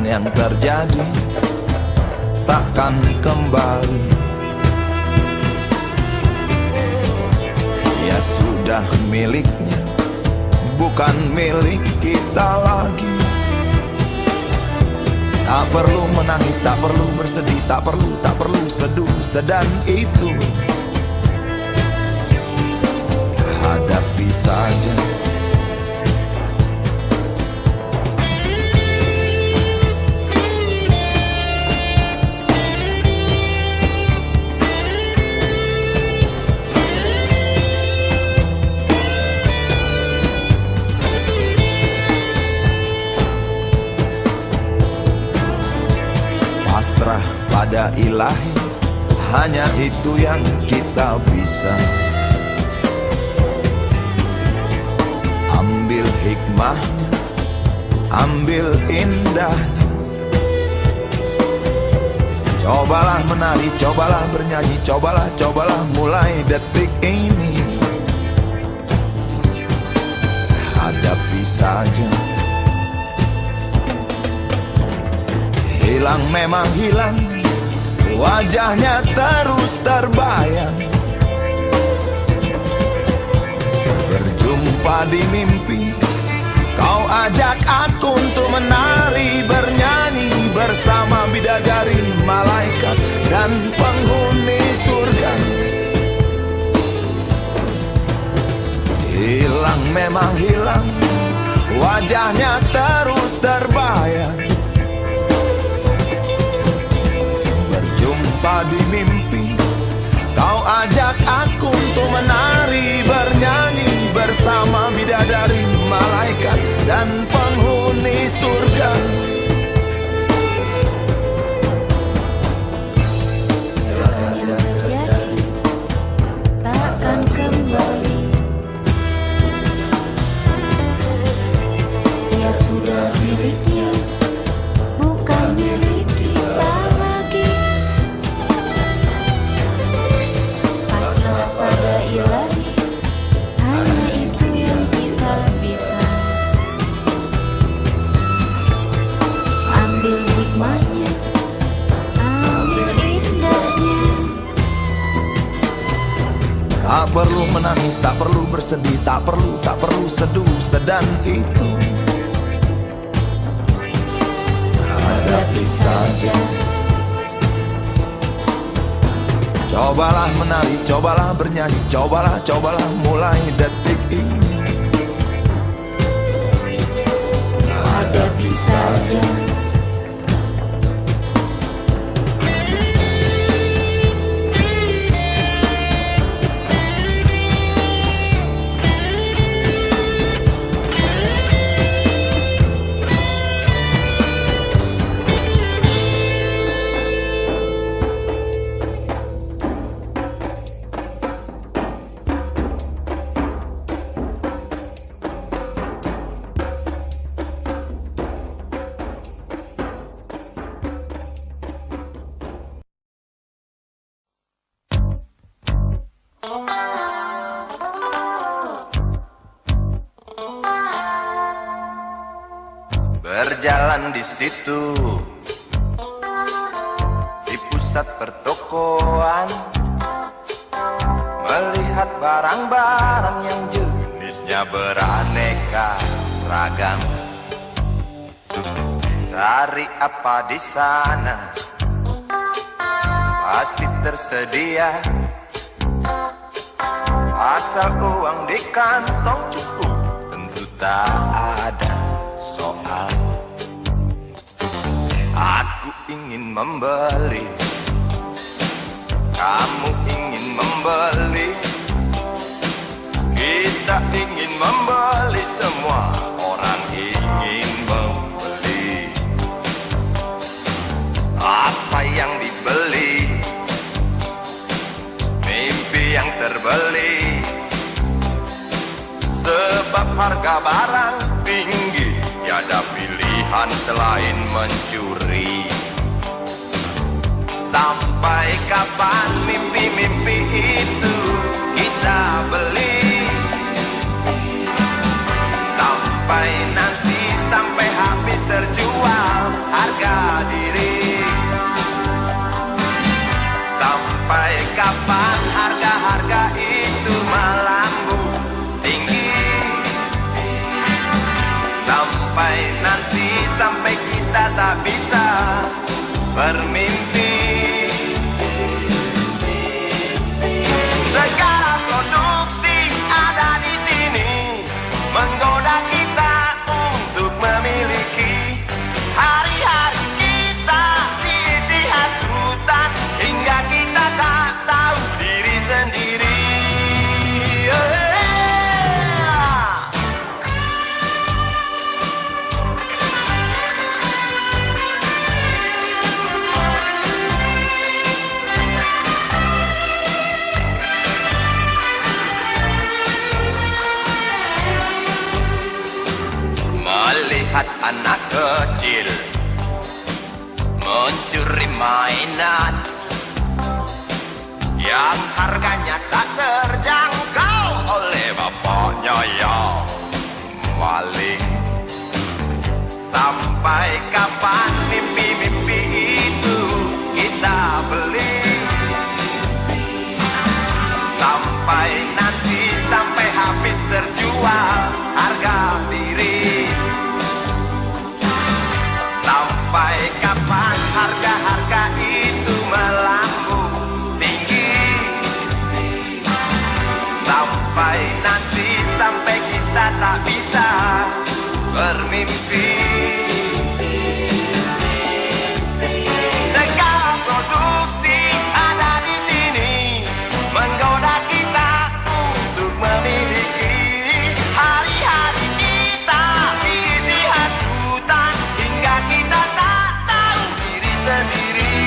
Yang terjadi takkan kembali. Ya sudah miliknya, bukan milik kita lagi. Tak perlu menangis, tak perlu bersedih, tak perlu seduh, sedan itu. Hadapi saja. Pasrah pada ilahi, hanya itu yang kita bisa. Ambil hikmahnya, ambil indahnya. Cobalah menari, cobalah bernyanyi, cobalah mulai detik ini. Hadapi saja. Hilang memang hilang, wajahnya terus terbayang. Berjumpa di mimpi, kau ajak aku untuk menari, bernyanyi bersama bidadari, malaikat dan penghuni surga. Hilang memang hilang, wajahnya terus terbayang. Berjumpa di mimpi, kau ajak aku untuk menari, bernyanyi bersama bidadari, malaikat dan penghuni surga. Akan yang terjadi takkan kembali. Dia sudah miliknya, bukan milik kita lagi. Pasrah pada ilahi, hanya itu yang kita bisa. Ambil hikmahnya, ambil indahnya. Tak perlu menangis, tak perlu bersedih, tak perlu seduh, sedan itu. Hadapi saja. Cobalah menari, cobalah bernyanyi, cobalah mulai detik ini. Hadapi saja. Berjalan di situ, di pusat pertokoan, melihat barang-barang yang jenisnya beraneka ragam. Cari apa di sana, pasti tersedia, asal uang di kantong cukup, tentu tak ada soal. Aku ingin membeli, kamu ingin membeli, kita ingin membeli, semua orang ingin membeli. Apa yang dibeli? Mimpi yang terbeli. Sebab harga barang tinggi, tiada pilihan selain mencuri. Sampai kapan mimpi-mimpi itu kita beli? Sampai nanti, sampai habis terjual harga diri. Sampai kapan harga-harga itu melambung tinggi? Sampai nanti, sampai kita tak bisa bermimpi. Segala produksi ada di sini menggoda kita untuk memiliki. Hari-hari kita diisi hasutan hingga kita tak tahu diri sendiri. Melihat anak kecil mencuri mainan yang harganya tak terjangkau oleh bapaknya yang maling. Sampai kapan mimpi-mimpi itu kita beli? Sampai nanti, sampai habis terjual harga diri. Sampai kapan harga-harga itu melambung tinggi? Sampai nanti, sampai kita tak bisa bermimpi. Segala produksi ada di sini menggoda kita untuk memiliki. Hari-hari kita diisi hasutan hingga kita tak tahu diri sendiri.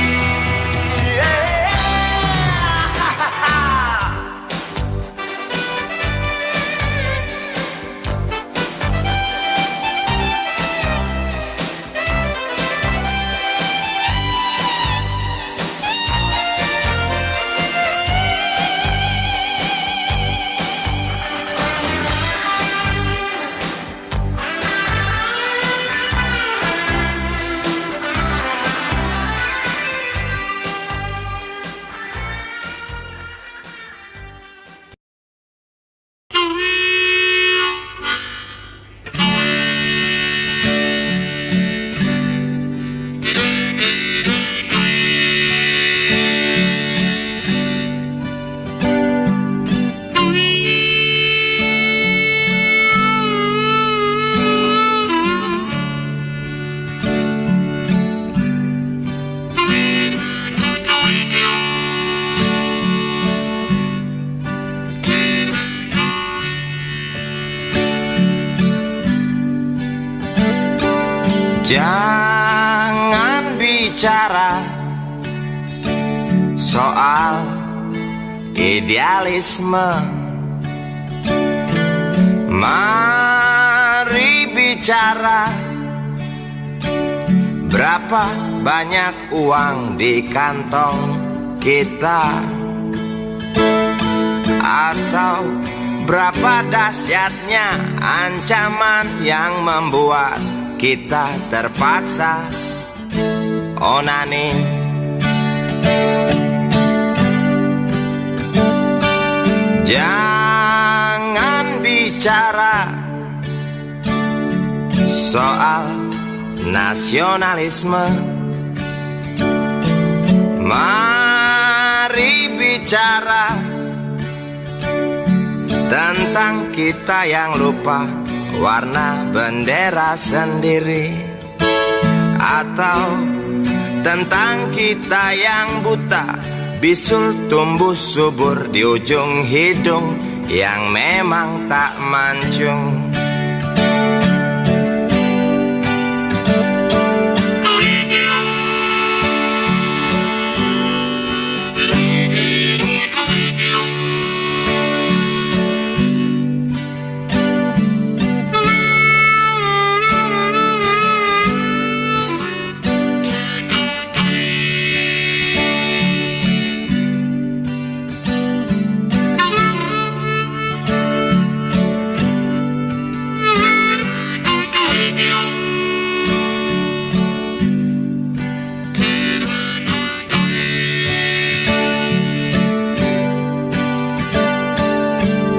Jangan bicara soal idealisme. Mari bicara berapa banyak uang di kantong kita, atau berapa dahsyatnya ancaman yang membuat kita terpaksa onani. Jangan bicara soal nasionalisme. Mari bicara tentang kita yang lupa warna bendera sendiri, atau tentang kita yang buta bisul tumbuh subur di ujung hidung yang memang tak mancung.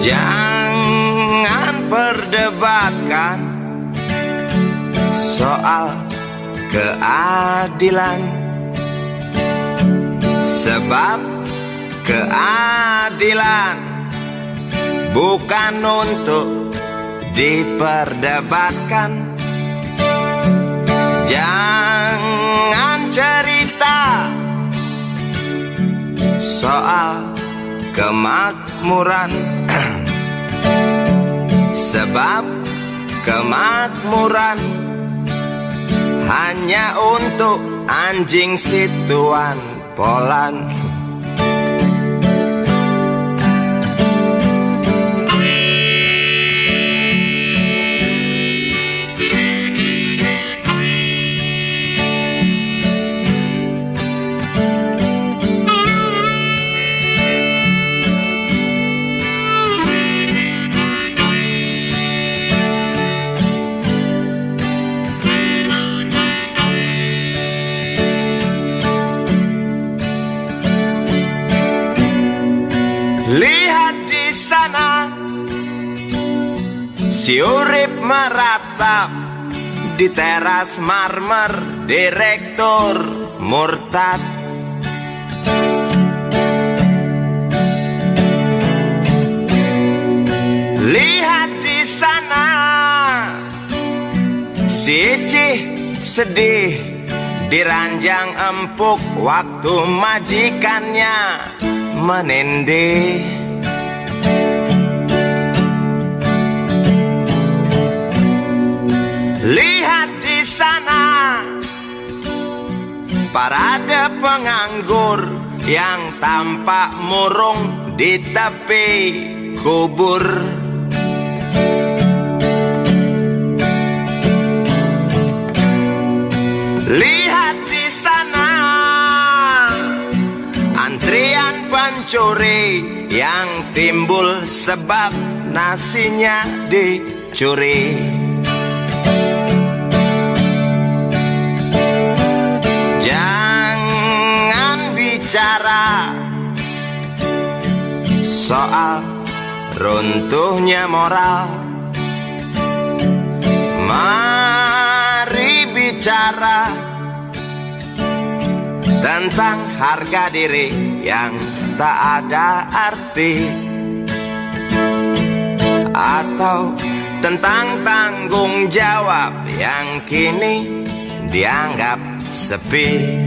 Jangan perdebatkan soal keadilan. Sebab keadilan bukan untuk diperdebatkan. Jangan cerita soal kemakmuran, sebab kemakmuran hanya untuk anjing situan Polan. Lihat di sana, si urip meratap di teras marmer direktur murtad. Lihat di sana, si Icih sedih diranjang empuk waktu majikannya menindih. Lihat di sana, parade penganggur yang tampak murung di tepi kubur. Lihat di sana, antrian pencuri yang timbul sebab nasinya dicuri. Jangan bicara soal runtuhnya moral, mari bicara tentang harga diri yang tak ada arti, atau tentang tanggung jawab yang kini dianggap sepi.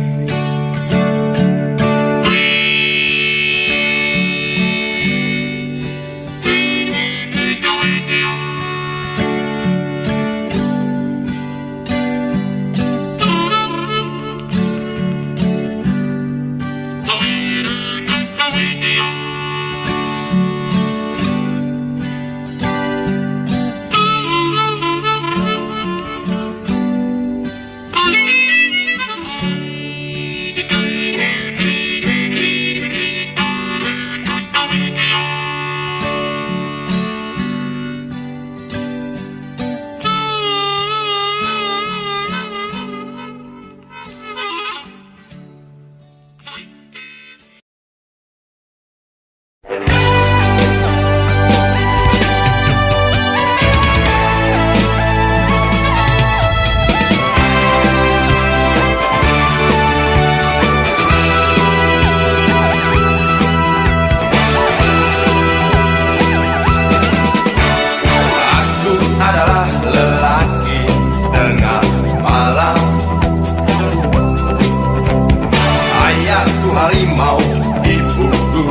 Harimau, ibuku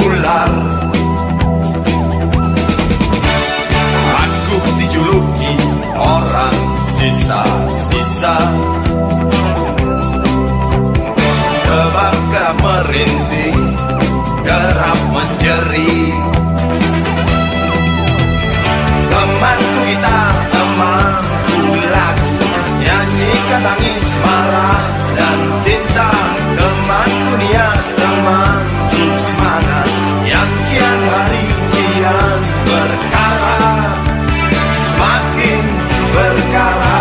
ular. Aku dijuluki orang sisa-sisa, sebab kerap merintih, kerap menjerit. Temanku gitar, temanku lagu, nyanyikan tangis, marah, dan cinta. Temanku niat, temanku semangat, yang kian hari kian berkara, semakin berkara.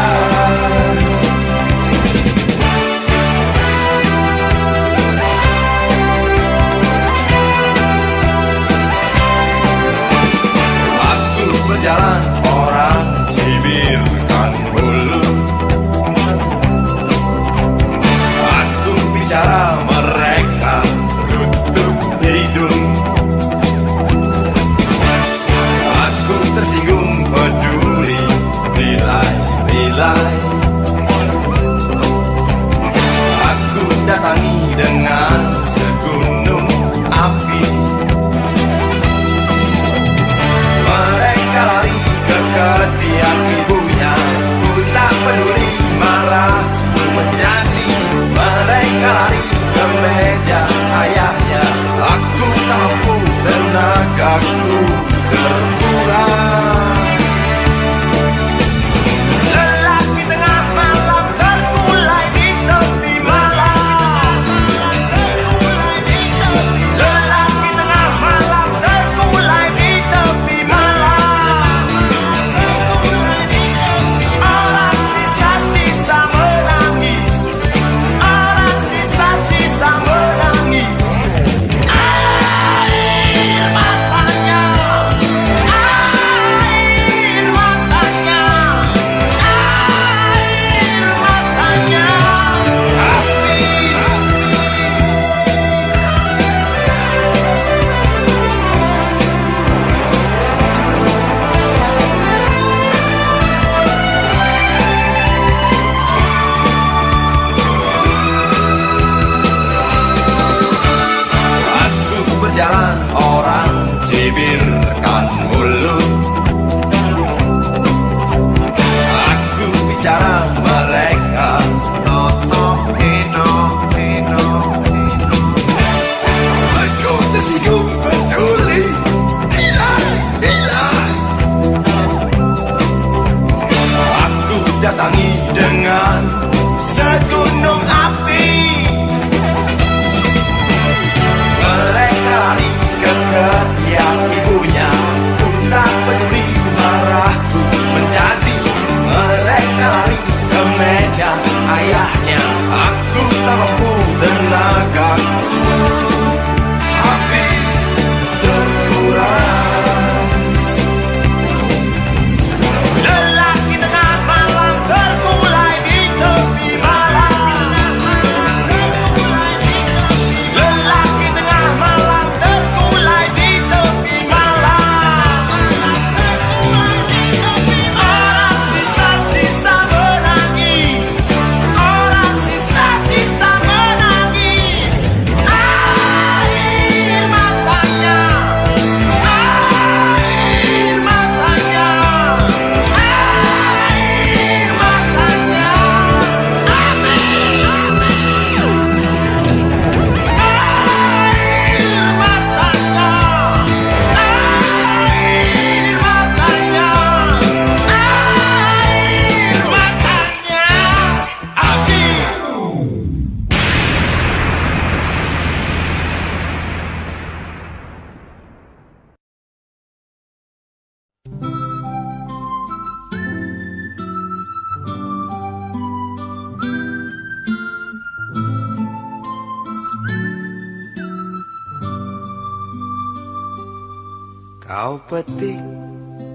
Kau petik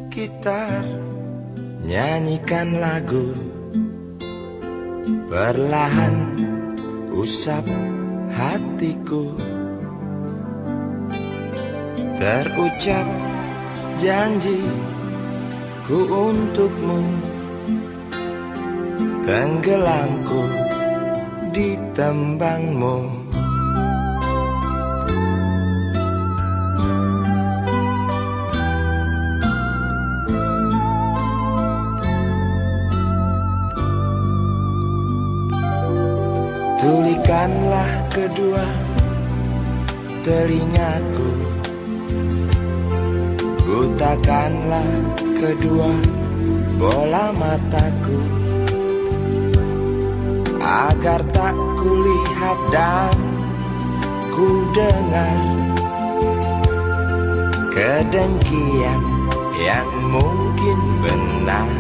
gitar, nyanyikan lagu, perlahan usap hatiku. Terucap janjiku untukmu, tenggelamku di tembangmu. Tulikanlah kedua telingaku, butakanlah kedua bola mataku, agar tak kulihat dan ku dengar kedengkian yang mungkin benar.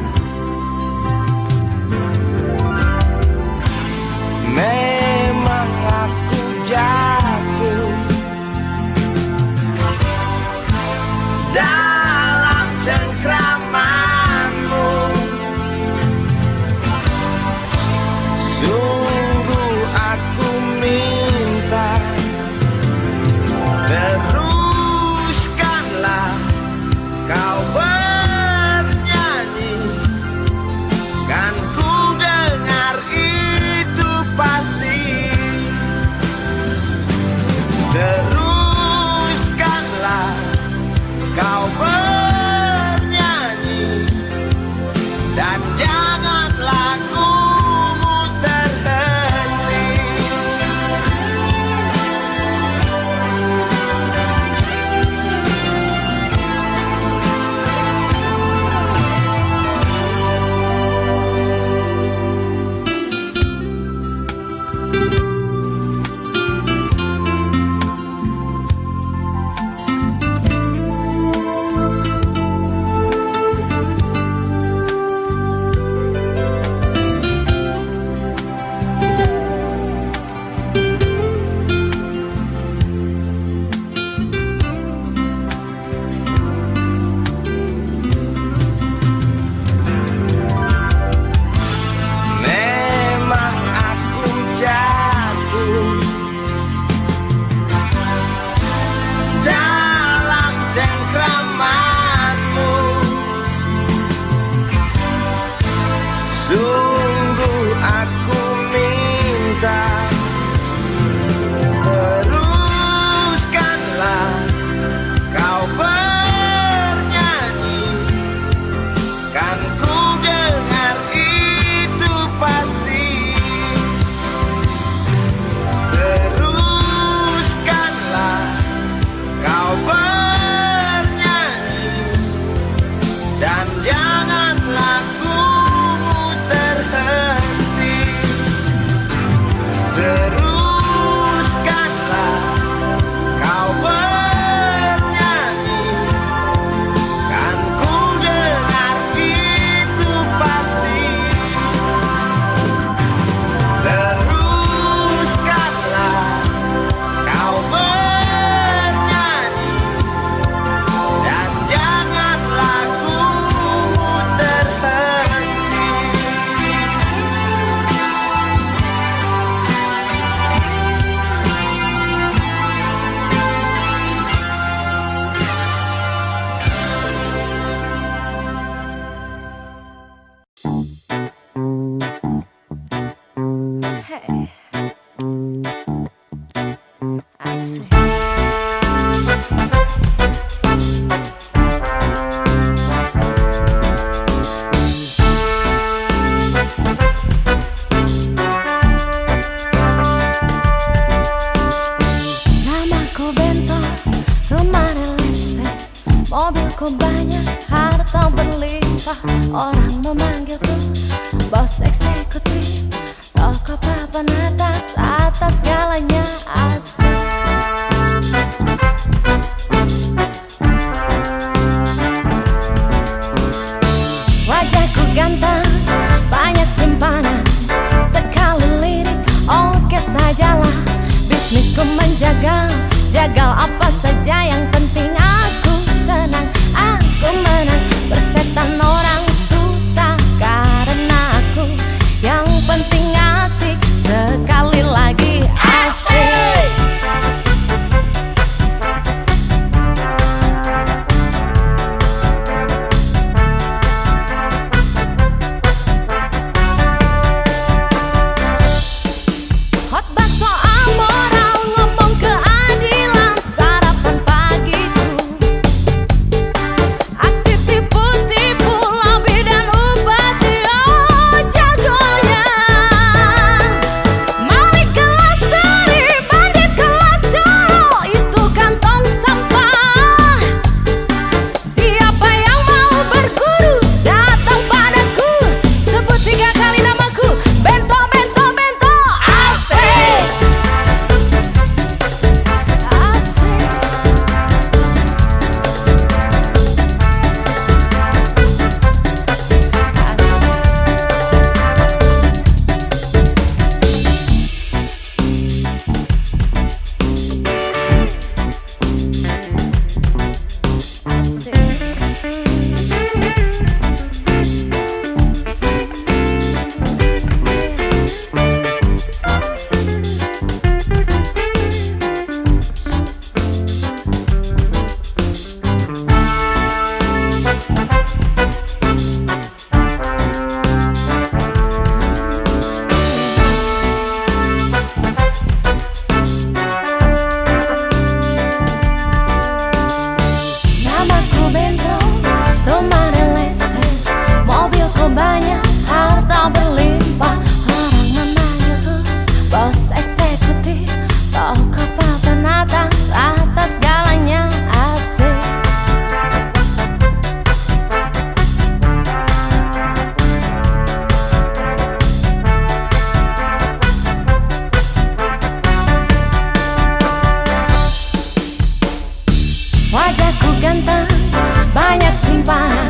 Memang aku jatuh dalam cengkramanmu. Sungguh aku minta, teruskanlah kau bernyanyi, kan ku dengar itu pasti. Teruskanlah kau bernyanyi, dan jangan lagumu terhenti. Memang aku jatuh dalam cengkramanmu. Sungguh aku minta, teruskanlah kau bernyanyi, kan ku dengar itu pasti. Teruskanlah kau bernyanyi, dan jangan lagumu terhenti. Teruskanlah kau bernyanyi, kan ku dengar itu pasti. Teruskanlah kau bernyanyi, dan jangan lagumu terhenti. Hey, asik. Namaku Bento, rumah real estate, mobilku banyak, harta berlimpah. Orang memanggilku bos eksekutif, toko papan atas, atas segalanya asik. Wajahku ganteng, banyak simpanan, sekali lirik oke sajalah. Bisnisku menjagal, jagal apa saja, yang penting aku senang. Wajahku ganteng, banyak simpanan.